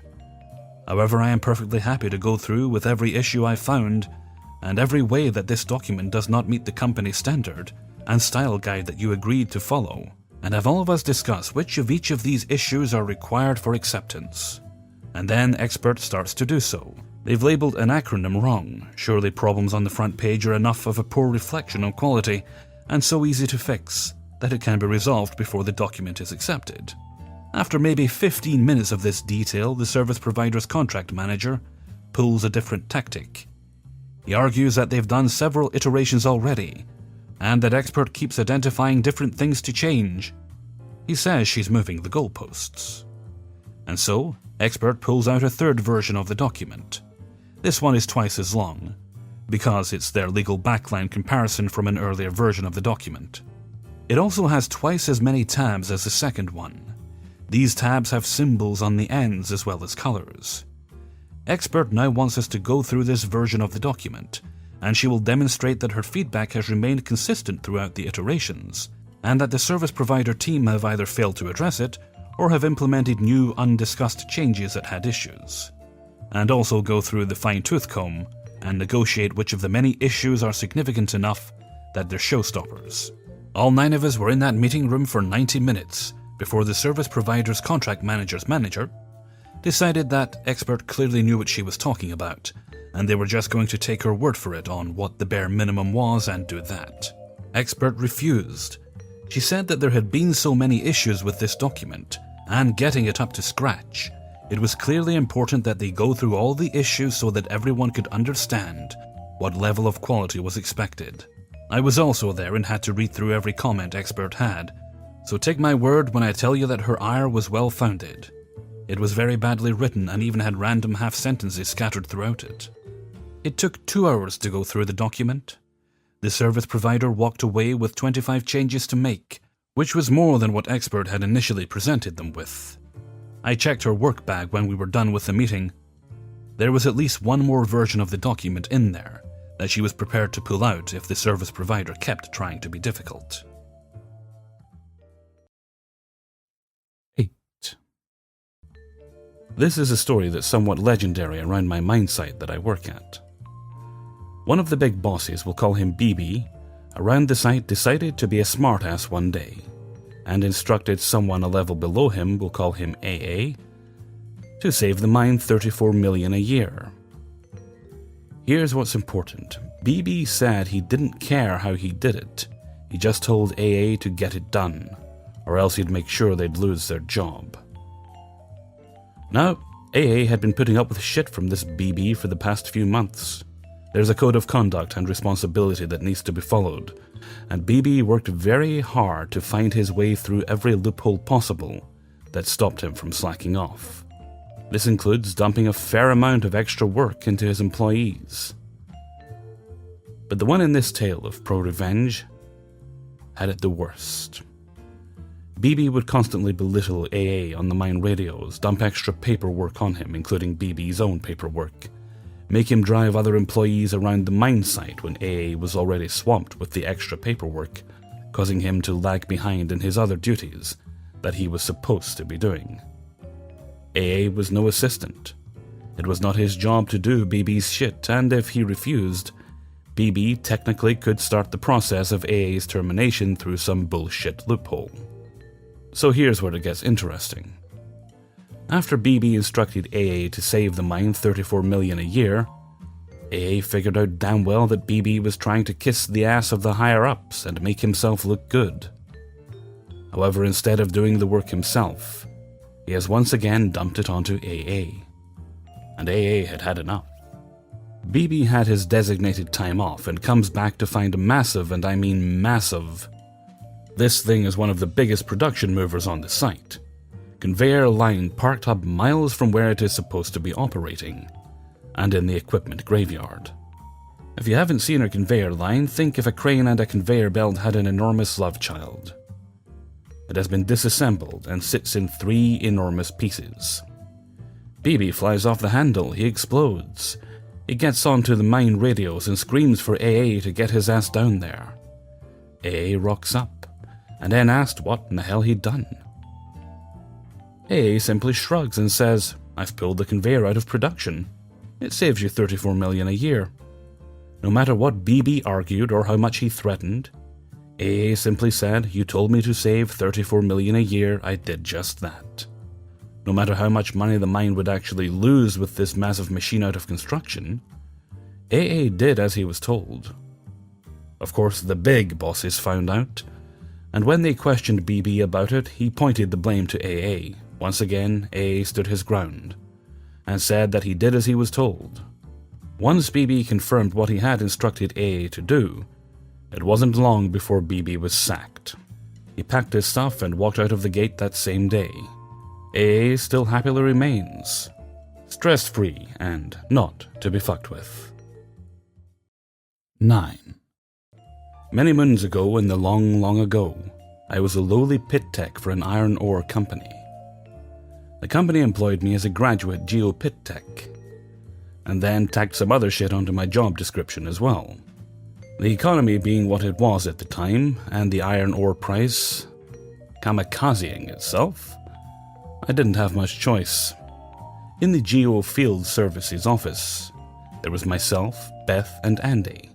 However, I am perfectly happy to go through with every issue I found and every way that this document does not meet the company standard and style guide that you agreed to follow, and have all of us discuss which of each of these issues are required for acceptance. And then expert starts to do so. They've labeled an acronym wrong. Surely problems on the front page are enough of a poor reflection on quality, and so easy to fix, that it can be resolved before the document is accepted. After maybe 15 minutes of this detail, the service provider's contract manager pulls a different tactic. He argues that they've done several iterations already, and that expert keeps identifying different things to change. He says she's moving the goalposts. And so, expert pulls out a 3rd version of the document. This one is twice as long, because it's their legal backline comparison from an earlier version of the document. It also has twice as many tabs as the second one. These tabs have symbols on the ends as well as colors. Expert now wants us to go through this version of the document, and she will demonstrate that her feedback has remained consistent throughout the iterations, and that the service provider team have either failed to address it or have implemented new undiscussed changes that had issues. And also go through the fine-tooth comb and negotiate which of the many issues are significant enough that they're showstoppers. All 9 of us were in that meeting room for 90 minutes before the service provider's contract manager's manager decided that expert clearly knew what she was talking about, and they were just going to take her word for it on what the bare minimum was and do that. Expert refused. She said that there had been so many issues with this document, and getting it up to scratch, it was clearly important that they go through all the issues so that everyone could understand what level of quality was expected. I was also there and had to read through every comment expert had, so take my word when I tell you that her ire was well founded. It was very badly written and even had random half-sentences scattered throughout it. It took 2 hours to go through the document. The service provider walked away with 25 changes to make, which was more than what expert had initially presented them with. I checked her work bag when we were done with the meeting. There was at least one more version of the document in there that she was prepared to pull out if the service provider kept trying to be difficult. 8. This is a story that's somewhat legendary around my mine site that I work at. One of the big bosses, we'll call him BB, around the site decided to be a smartass one day, and instructed someone a level below him, we'll call him AA, to save the mine $34 million a year. Here's what's important. BB said he didn't care how he did it. He just told AA to get it done, or else he'd make sure they'd lose their job. Now, AA had been putting up with shit from this BB for the past few months. There's a code of conduct and responsibility that needs to be followed, and BB worked very hard to find his way through every loophole possible that stopped him from slacking off. This includes dumping a fair amount of extra work into his employees. But the one in this tale of PettyRevenge had it the worst. BB would constantly belittle AA on the mine radios, dump extra paperwork on him, including BB's own paperwork, make him drive other employees around the mine site when AA was already swamped with the extra paperwork, causing him to lag behind in his other duties that he was supposed to be doing. AA was no assistant. It was not his job to do BB's shit, and if he refused, BB technically could start the process of AA's termination through some bullshit loophole. So here's where it gets interesting. After BB instructed AA to save the mine $34 million a year, AA figured out damn well that BB was trying to kiss the ass of the higher-ups and make himself look good. However, instead of doing the work himself, he has once again dumped it onto AA. And AA had had enough. BB had his designated time off and comes back to find a massive, and I mean massive. This thing is one of the biggest production movers on the site. Conveyor line parked up miles from where it is supposed to be operating, and in the equipment graveyard. If you haven't seen a conveyor line, think if a crane and a conveyor belt had an enormous love child. It has been disassembled and sits in 3 enormous pieces. BB flies off the handle, he explodes. He gets onto the mine radios and screams for AA to get his ass down there. AA rocks up, and then asked what in the hell he'd done. AA simply shrugs and says, "I've pulled the conveyor out of production. It saves you $34 million a year." No matter what BB argued or how much he threatened, AA simply said, "You told me to save $34 million a year, I did just that." No matter how much money the mine would actually lose with this massive machine out of construction, AA did as he was told. Of course, the big bosses found out, and when they questioned BB about it, he pointed the blame to AA. Once again, AA stood his ground, and said that he did as he was told. Once BB confirmed what he had instructed AA to do, it wasn't long before BB was sacked. He packed his stuff and walked out of the gate that same day. AA still happily remains, stress-free and not to be fucked with. 9. Many moons ago, in the long, long ago, I was a lowly pit tech for an iron ore company. The company employed me as a graduate geo-pit tech, and then tacked some other shit onto my job description as well. The economy being what it was at the time, and the iron ore price kamikazeing itself, I didn't have much choice. In the Geo Field Services office, there was myself, Beth, and Andy.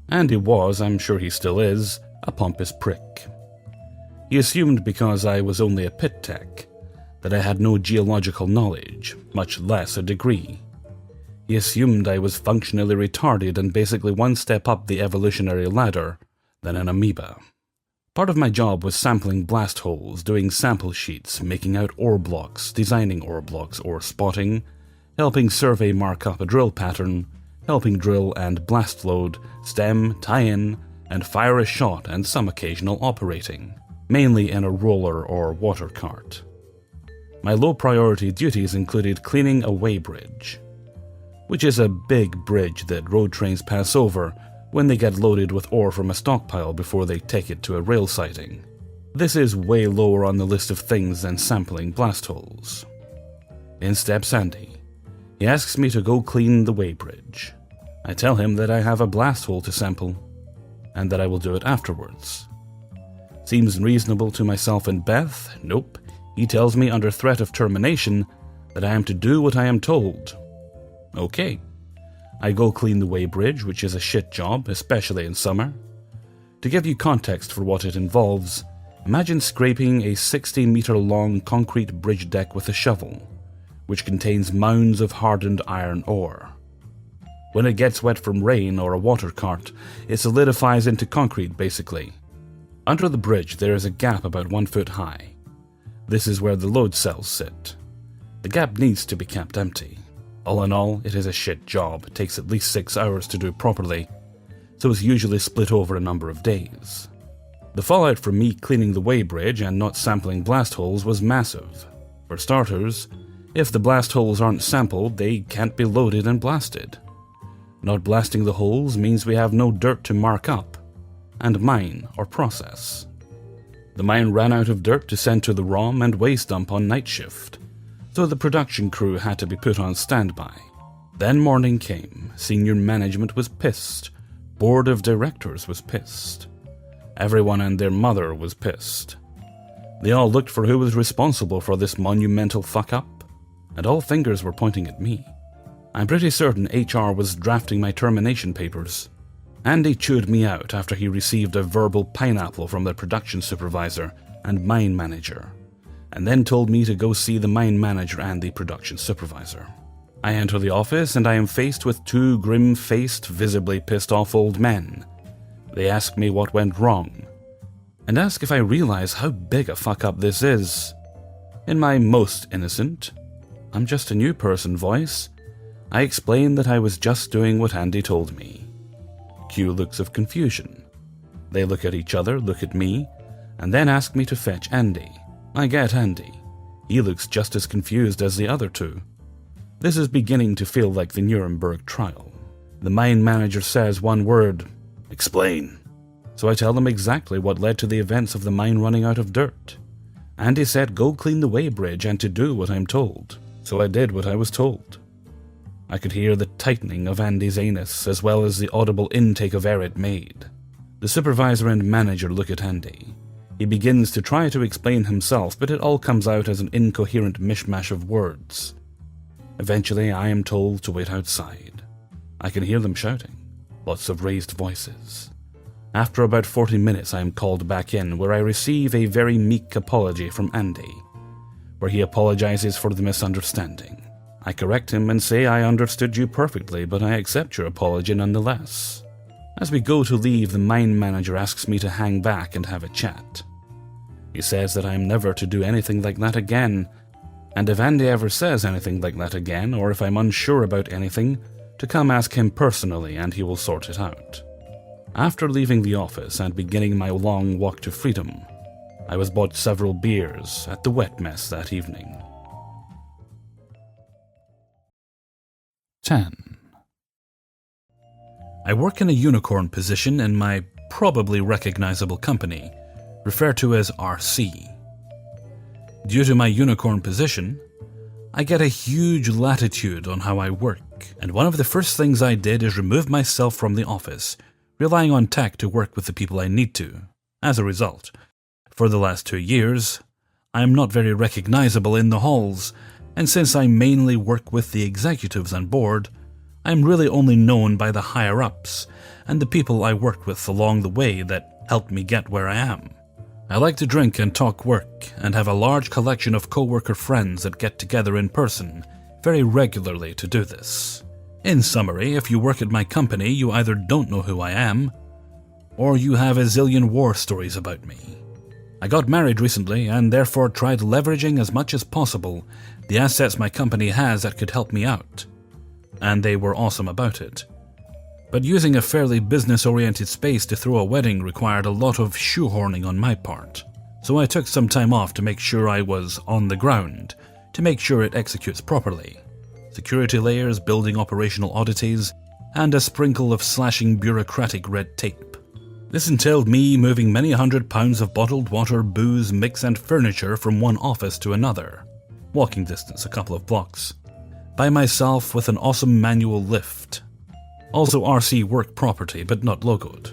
Andy was, I'm sure he still is, a pompous prick. He assumed because I was only a pit tech that I had no geological knowledge, much less a degree. He assumed I was functionally retarded and basically one step up the evolutionary ladder than an amoeba. Part of my job was sampling blast holes, doing sample sheets, making out ore blocks, designing ore blocks, ore spotting, helping survey mark up a drill pattern, helping drill and blast load, stem, tie-in, and fire a shot, and some occasional operating, mainly in a roller or water cart. My low-priority duties included cleaning a weighbridge, which is a big bridge that road trains pass over when they get loaded with ore from a stockpile before they take it to a rail siding. This is way lower on the list of things than sampling blast holes. In steps Andy. He asks me to go clean the weighbridge. I tell him that I have a blast hole to sample, and that I will do it afterwards. Seems reasonable to myself and Beth? Nope. He tells me under threat of termination that I am to do what I am told. Okay. I go clean the weighbridge, which is a shit job, especially in summer. To give you context for what it involves, imagine scraping a 60-meter-long concrete bridge deck with a shovel, which contains mounds of hardened iron ore. When it gets wet from rain or a water cart, it solidifies into concrete, basically. Under the bridge there is a gap about 1 foot high. This is where the load cells sit. The gap needs to be kept empty. All in all, it is a shit job. It takes at least 6 hours to do properly, so it's usually split over a number of days. The fallout from me cleaning the weighbridge and not sampling blast holes was massive. For starters, if the blast holes aren't sampled, they can't be loaded and blasted. Not blasting the holes means we have no dirt to mark up and mine or process. The mine ran out of dirt to send to the ROM and waste dump on night shift, so the production crew had to be put on standby. Then morning came. Senior management was pissed. Board of directors was pissed. Everyone and their mother was pissed. They all looked for who was responsible for this monumental fuck-up, and all fingers were pointing at me. I'm pretty certain HR was drafting my termination papers. Andy chewed me out after he received a verbal pineapple from the production supervisor and mine manager, and then told me to go see the mine manager and the production supervisor. I enter the office and I am faced with two grim-faced, visibly pissed-off old men. They ask me what went wrong, and ask if I realize how big a fuck-up this is. In my most innocent, I'm just a new person voice, I explain that I was just doing what Andy told me. Cue looks of confusion. They look at each other, look at me, and then ask me to fetch Andy. I get Andy. He looks just as confused as the other two. This is beginning to feel like the Nuremberg trial. The mine manager says one word, "Explain." So I tell them exactly what led to the events of the mine running out of dirt. Andy said go clean the weighbridge and to do what I'm told. So I did what I was told. I could hear the tightening of Andy's anus as well as the audible intake of air it made. The supervisor and manager look at Andy. He begins to try to explain himself, but it all comes out as an incoherent mishmash of words. Eventually, I am told to wait outside. I can hear them shouting, lots of raised voices. After about 40 minutes, I am called back in, where I receive a very meek apology from Andy, where he apologizes for the misunderstanding. I correct him and say I understood you perfectly, but I accept your apology nonetheless. As we go to leave, the mine manager asks me to hang back and have a chat. He says that I am never to do anything like that again, and if Andy ever says anything like that again, or if I'm unsure about anything, to come ask him personally and he will sort it out. After leaving the office and beginning my long walk to freedom, I was bought several beers at the Wet Mess that evening. 10. I work in a unicorn position in my probably recognizable company, referred to as RC. Due to my unicorn position, I get a huge latitude on how I work, and one of the first things I did is remove myself from the office, relying on tech to work with the people I need to. As a result, for the last 2 years, I am not very recognizable in the halls, and since I mainly work with the executives on board, I am really only known by the higher-ups and the people I worked with along the way that helped me get where I am. I like to drink and talk work, and have a large collection of co-worker friends that get together in person very regularly to do this. In summary, if you work at my company, you either don't know who I am, or you have a zillion war stories about me. I got married recently, and therefore tried leveraging as much as possible the assets my company has that could help me out, and they were awesome about it. But using a fairly business-oriented space to throw a wedding required a lot of shoehorning on my part, so I took some time off to make sure I was on the ground, to make sure it executes properly. Security layers, building operational oddities, and a sprinkle of slashing bureaucratic red tape. This entailed me moving many hundred pounds of bottled water, booze, mix and furniture from one office to another, walking distance a couple of blocks, by myself with an awesome manual lift. Also RC work property, but not logoed.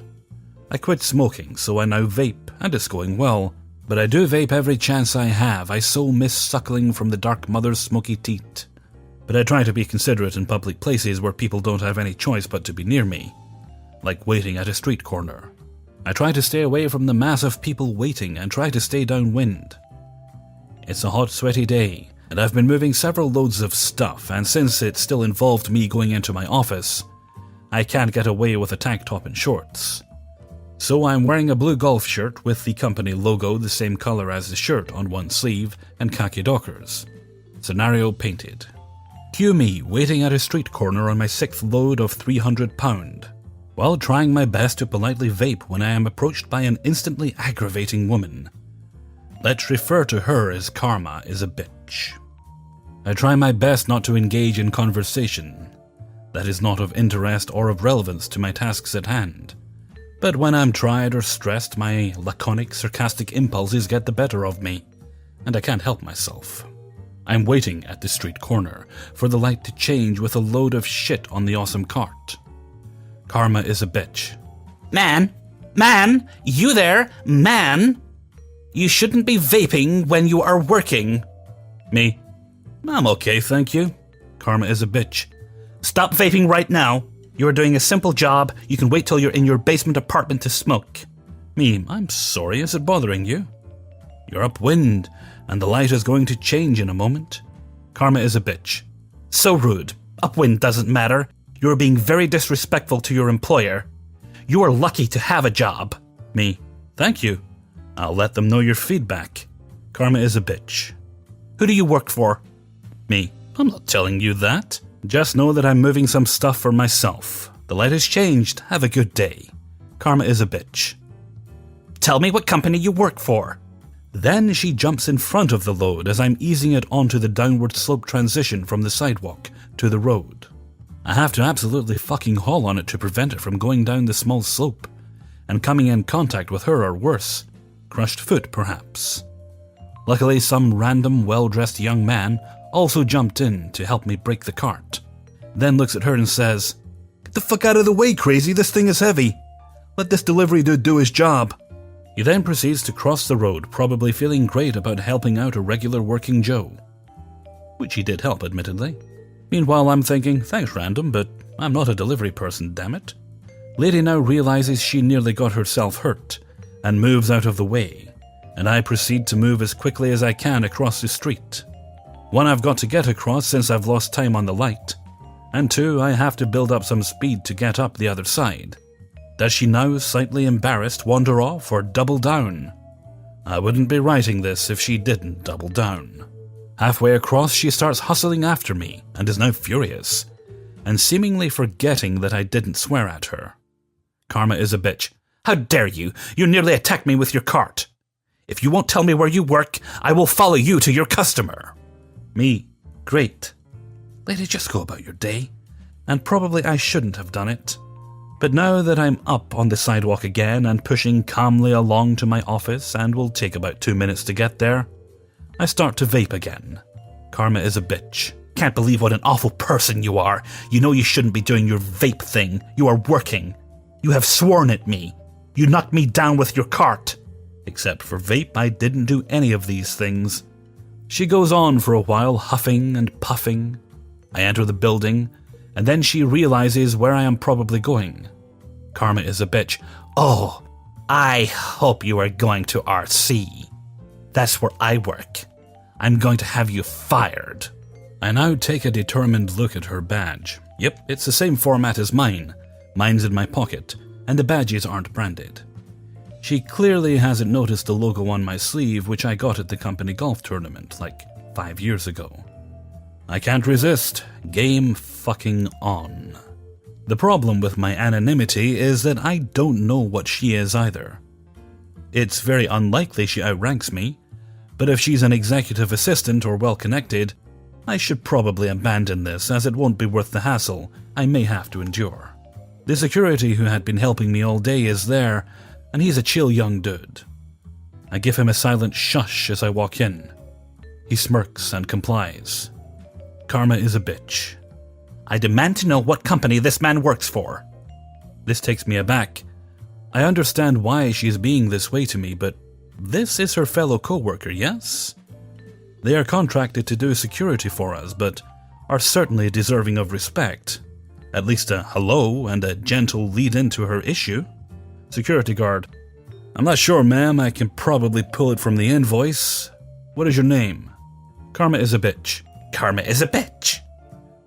I quit smoking, so I now vape, and it's going well, but I do vape every chance I have. I so miss suckling from the dark mother's smoky teat. But I try to be considerate in public places where people don't have any choice but to be near me, like waiting at a street corner. I try to stay away from the mass of people waiting and try to stay downwind. It's a hot, sweaty day, and I've been moving several loads of stuff, and since it still involved me going into my office, I can't get away with a tank top and shorts. So I'm wearing a blue golf shirt with the company logo the same color as the shirt on one sleeve and khaki dockers. Scenario painted. Cue me waiting at a street corner on my 6th load of 300 pound, while trying my best to politely vape when I am approached by an instantly aggravating woman. Let's refer to her as Karma is a bitch. I try my best not to engage in conversation that is not of interest or of relevance to my tasks at hand. But when I'm tried or stressed, my laconic, sarcastic impulses get the better of me, and I can't help myself. I'm waiting at the street corner for the light to change with a load of shit on the awesome cart. Karma is a bitch. Man, you there, man! You shouldn't be vaping when you are working. Me. I'm okay, thank you. Karma is a bitch. Stop vaping right now. You are doing a simple job. You can wait till you're in your basement apartment to smoke. Me, I'm sorry, is it bothering you? You're upwind, and the light is going to change in a moment. Karma is a bitch. So rude. Upwind doesn't matter. You're being very disrespectful to your employer. You are lucky to have a job. Me, thank you. I'll let them know your feedback. Karma is a bitch. Who do you work for? Me, I'm not telling you that. Just know that I'm moving some stuff for myself. The light has changed. Have a good day. Karma is a bitch. Tell me what company you work for. Then she jumps in front of the load as I'm easing it onto the downward slope transition from the sidewalk to the road. I have to absolutely fucking haul on it to prevent it from going down the small slope and coming in contact with her or worse, crushed foot perhaps. Luckily, some random well-dressed young man also jumped in to help me brake the cart, then looks at her and says, "Get the fuck out of the way, crazy, this thing is heavy. Let this delivery dude do his job." He then proceeds to cross the road, probably feeling great about helping out a regular working Joe. Which he did help, admittedly. Meanwhile, I'm thinking, thanks random, but I'm not a delivery person, damn it. Lady now realizes she nearly got herself hurt, and moves out of the way, and I proceed to move as quickly as I can across the street. One, I've got to get across since I've lost time on the light, and two, I have to build up some speed to get up the other side. Does she now, slightly embarrassed, wander off or double down? I wouldn't be writing this if she didn't double down. Halfway across, she starts hustling after me and is now furious, and seemingly forgetting that I didn't swear at her. Karma is a bitch. How dare you? You nearly attacked me with your cart. If you won't tell me where you work, I will follow you to your customer. Me, great. Lady, just go about your day. And probably I shouldn't have done it. But now that I'm up on the sidewalk again and pushing calmly along to my office and will take about 2 minutes to get there, I start to vape again. Karma is a bitch. Can't believe what an awful person you are. You know you shouldn't be doing your vape thing. You are working. You have sworn at me. You knocked me down with your cart. Except for vape, I didn't do any of these things. She goes on for a while, huffing and puffing. I enter the building, and then she realizes where I am probably going. Karma is a bitch. Oh, I hope you are going to RC. That's where I work. I'm going to have you fired. I now take a determined look at her badge. Yep, it's the same format as mine. Mine's in my pocket, and the badges aren't branded. She clearly hasn't noticed the logo on my sleeve, which I got at the company golf tournament like 5 years ago. I can't resist. Game fucking on. The problem with my anonymity is that I don't know what she is either. It's very unlikely she outranks me, but if she's an executive assistant or well-connected, I should probably abandon this as it won't be worth the hassle I may have to endure. The security who had been helping me all day is there, and he's a chill young dude. I give him a silent shush as I walk in. He smirks and complies. Karma is a bitch. I demand to know what company this man works for. This takes me aback. I understand why she's being this way to me, but this is her fellow co-worker, yes? They are contracted to do security for us, but are certainly deserving of respect. At least a hello and a gentle lead into her issue. Security guard. I'm not sure, ma'am. I can probably pull it from the invoice. What is your name? Karma is a bitch. Karma is a bitch.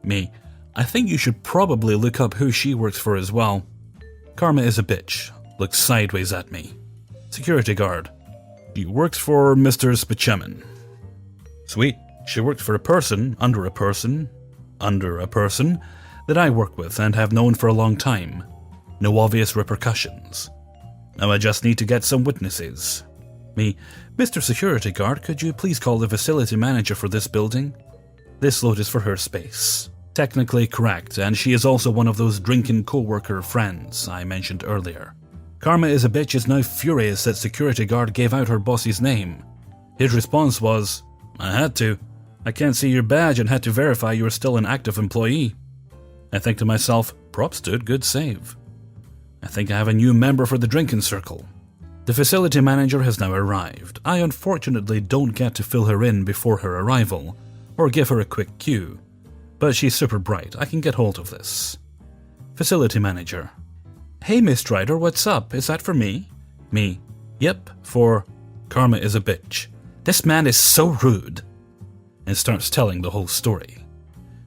Me. I think you should probably look up who she works for as well. Karma is a bitch. Looks sideways at me. Security guard. She works for Mr. Spichemin. Sweet. She works for a person, under a person, that I work with and have known for a long time. No obvious repercussions. Now I just need to get some witnesses. Me. Mr. Security Guard, could you please call the facility manager for this building? This load is for her space. Technically correct, and she is also one of those drinking co-worker friends I mentioned earlier. Karma is a bitch is now furious that Security Guard gave out her boss's name. His response was, I had to. I can't see your badge and had to verify you are still an active employee. I think to myself, props dude, good save. I think I have a new member for the drinking circle. The facility manager has now arrived. I unfortunately don't get to fill her in before her arrival, or give her a quick cue, but she's super bright, I can get hold of this. Facility manager. Hey, Miss Strider, what's up? Is that for me? Me. Yep, for Karma is a bitch. This man is so rude. And starts telling the whole story.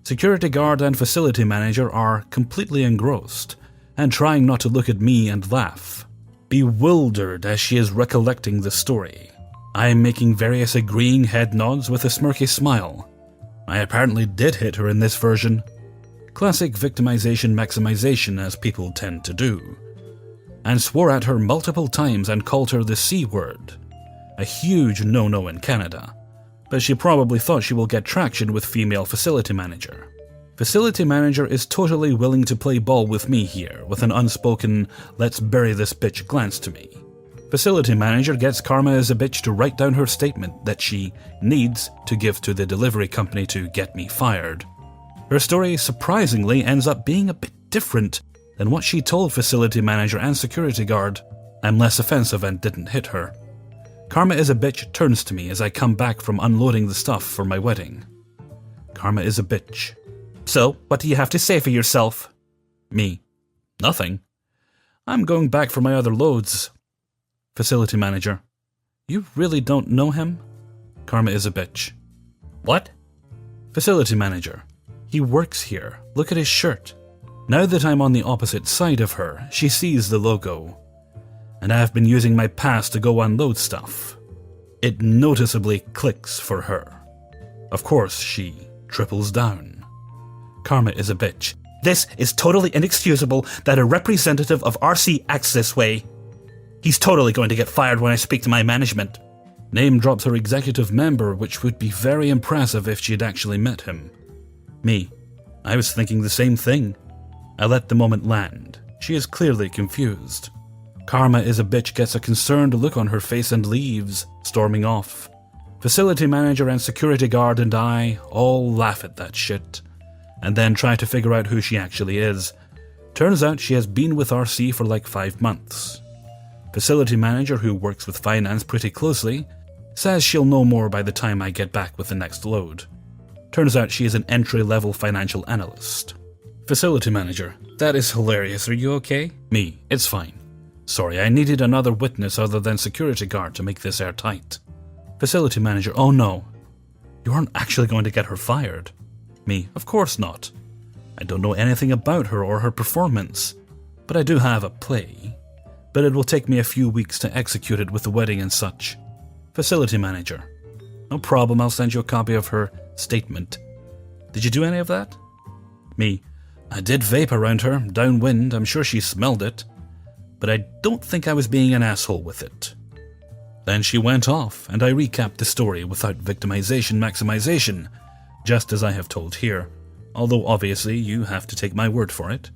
Security guard and facility manager are completely engrossed and trying not to look at me and laugh, bewildered as she is recollecting the story. I am making various agreeing head nods with a smirky smile. I apparently did hit her in this version. Classic victimization maximization, as people tend to do. And swore at her multiple times and called her the C word. A huge no-no in Canada. But she probably thought she will get traction with female facility manager. Facility manager is totally willing to play ball with me here, with an unspoken, let's bury this bitch glance to me. Facility manager gets Karma as a bitch to write down her statement that she needs to give to the delivery company to get me fired. Her story surprisingly ends up being a bit different than what she told facility manager and security guard. I'm less offensive and didn't hit her. Karma is a bitch turns to me as I come back from unloading the stuff for my wedding. Karma is a bitch. So, what do you have to say for yourself? Me. Nothing. I'm going back for my other loads. Facility manager. You really don't know him? Karma is a bitch. What? Facility manager. He works here. Look at his shirt. Now that I'm on the opposite side of her, she sees the logo. And I have been using my pass to go unload stuff. It noticeably clicks for her. Of course, she triples down. Karma is a bitch. This is totally inexcusable that a representative of RC acts this way. He's totally going to get fired when I speak to my management. Name drops her executive member, which would be very impressive if she'd actually met him. Me. I was thinking the same thing. I let the moment land. She is clearly confused. Karma is a bitch gets a concerned look on her face and leaves, storming off. Facility manager and security guard and I all laugh at that shit, and then try to figure out who she actually is. Turns out she has been with RC for like 5 months. Facility manager, who works with finance pretty closely, says she'll know more by the time I get back with the next load. Turns out she is an entry-level financial analyst. Facility manager. That is hilarious. Are you okay? Me. It's fine. Sorry, I needed another witness other than security guard to make this airtight. Facility manager. Oh no. You aren't actually going to get her fired. Me. Of course not. I don't know anything about her or her performance, but I do have a play. But it will take me a few weeks to execute it with the wedding and such. Facility manager. No problem, I'll send you a copy of her statement. Did you do any of that? Me. I did vape around her, downwind, I'm sure she smelled it. But I don't think I was being an asshole with it. Then she went off, and I recapped the story without victimization maximization, just as I have told here, although obviously you have to take my word for it.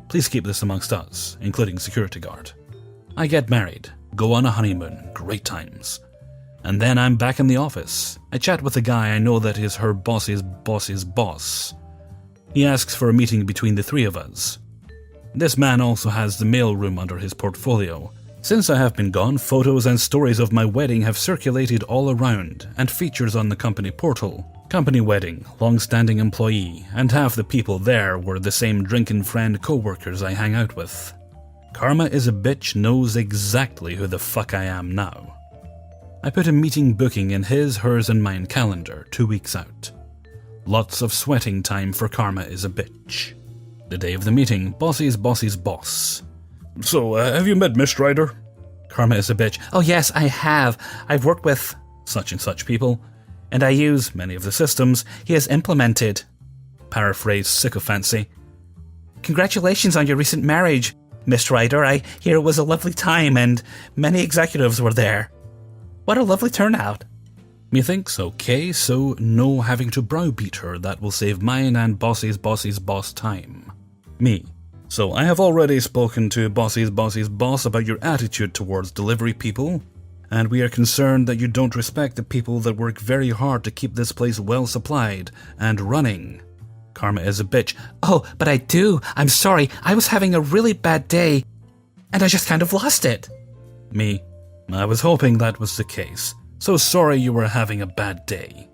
Please keep this amongst us, including security guard. I get married, go on a honeymoon, great times. And then I'm back in the office. I chat with a guy I know that is her boss's boss's boss. He asks for a meeting between the three of us. This man also has the mailroom under his portfolio. Since I have been gone, photos and stories of my wedding have circulated all around and features on the company portal. Company wedding, long-standing employee, and half the people there were the same drinking friend co-workers I hang out with. Karma is a bitch knows exactly who the fuck I am now. I put a meeting booking in his, hers, and mine calendar 2 weeks out. Lots of sweating time for Karma is a bitch. The day of the meeting, Bossy's boss's boss. So, have you met Miss Strider? Karma is a bitch. Oh yes, I have. I've worked with such and such people, and I use many of the systems he has implemented. Paraphrase sycophancy. Congratulations on your recent marriage, Miss Strider. I hear it was a lovely time and many executives were there. What a lovely turnout. Methinks okay, so no having to browbeat her, that will save mine and Bossy's boss's boss time. Me. So I have already spoken to Bossy's boss's boss about your attitude towards delivery people, and we are concerned that you don't respect the people that work very hard to keep this place well supplied and running. Karma is a bitch. Oh, but I do. I'm sorry. I was having a really bad day, and I just kind of lost it. Me. I was hoping that was the case. So sorry you were having a bad day.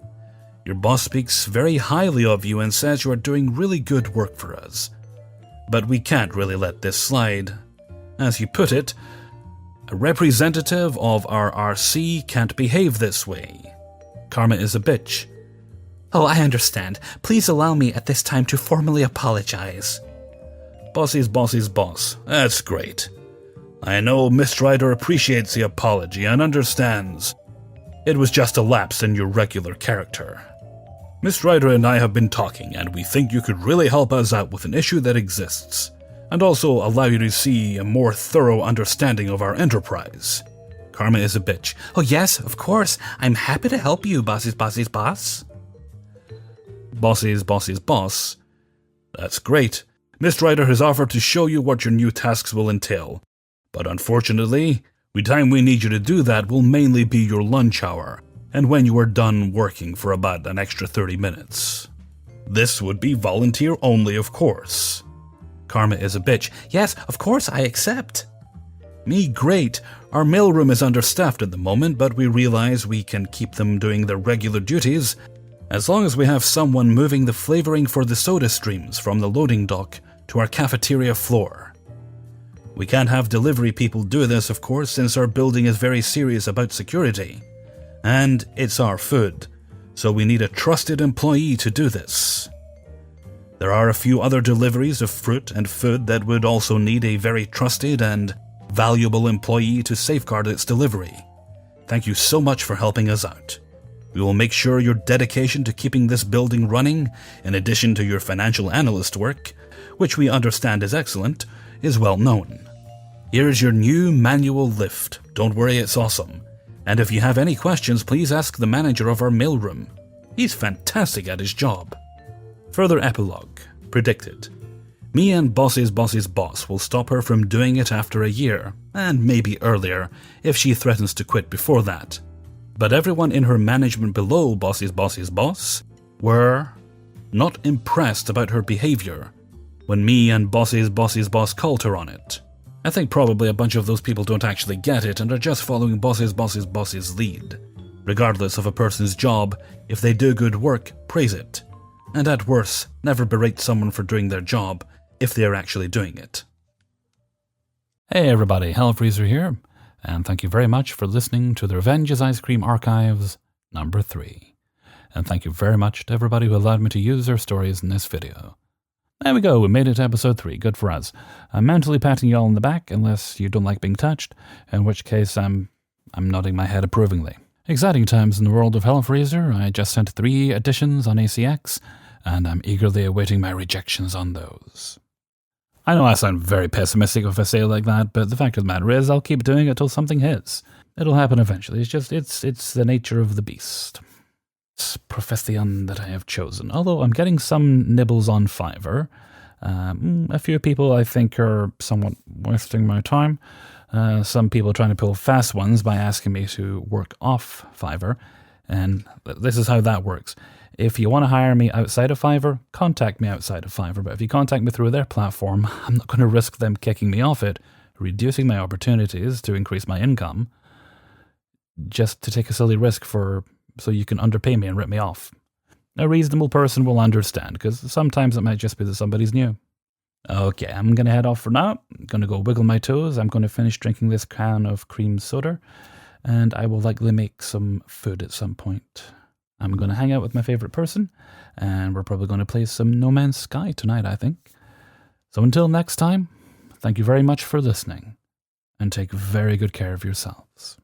Your boss speaks very highly of you and says you are doing really good work for us. but we can't really let this slide. As you put it, a representative of our RC can't behave this way. Karma is a bitch. Oh, I understand. Please allow me at this time to formally apologize. Bossy's boss. That's great. I know Miss Ryder appreciates the apology and understands. It was just a lapse in your regular character. Miss Ryder and I have been talking, and we think you could really help us out with an issue that exists, and also allow you to see a more thorough understanding of our enterprise. Karma is a bitch. Oh yes, of course. I'm happy to help you, Bossy's boss. Bossy's boss. That's great. Miss Ryder has offered to show you what your new tasks will entail. But unfortunately, the time we need you to do that will mainly be your lunch hour, and when you are done working for about an extra 30 minutes. This would be volunteer only, of course. Karma is a bitch. Yes, of course, I accept. Me, great. Our mailroom is understaffed at the moment, but we realize we can keep them doing their regular duties as long as we have someone moving the flavoring for the soda streams from the loading dock to our cafeteria floor. We can't have delivery people do this, of course, since our building is very serious about security. And it's our food, so we need a trusted employee to do this. There are a few other deliveries of fruit and food that would also need a very trusted and valuable employee to safeguard its delivery. Thank you so much for helping us out. We will make sure your dedication to keeping this building running, in addition to your financial analyst work, which we understand is excellent, is well known. Here's your new manual lift. Don't worry, it's awesome. And if you have any questions, please ask the manager of our mailroom. He's fantastic at his job. Further epilogue. Predicted. Me and Bossy's boss will stop her from doing it after a year, and maybe earlier, if she threatens to quit before that. But everyone in her management below Bossy's boss were not impressed about her behavior when me and Bossy's boss called her on it. I think probably a bunch of those people don't actually get it and are just following Bossy's boss's lead. Regardless of a person's job, if they do good work, praise it. And at worst, never berate someone for doing their job if they are actually doing it. Hey everybody, Hellfreezer here, and thank you very much for listening to the Revenge is Ice Cream Archives number 3. And thank you very much to everybody who allowed me to use their stories in this video. There we go, we made it to episode 3, good for us. I'm mentally patting you all on the back, unless you don't like being touched, in which case I'm nodding my head approvingly. Exciting times in the world of Hellfreezer. I just sent 3 editions on ACX, and I'm eagerly awaiting my rejections on those. I know I sound very pessimistic if I say it like that, but the fact of the matter is I'll keep doing it till something hits. It'll happen eventually, it's the nature of the beast. It's profession that I have chosen, although I'm getting some nibbles on Fiverr. A few people I think are somewhat wasting my time. Some people trying to pull fast ones by asking me to work off Fiverr, and this is how that works. If you want to hire me outside of Fiverr, contact me outside of Fiverr, but if you contact me through their platform, I'm not going to risk them kicking me off it, reducing my opportunities to increase my income, just to take a silly risk so you can underpay me and rip me off. A reasonable person will understand, because sometimes it might just be that somebody's new. Okay, I'm going to head off for now. I'm going to go wiggle my toes. I'm going to finish drinking this can of cream soda, and I will likely make some food at some point. I'm going to hang out with my favorite person, and we're probably going to play some No Man's Sky tonight, I think. So until next time, thank you very much for listening, and take very good care of yourselves.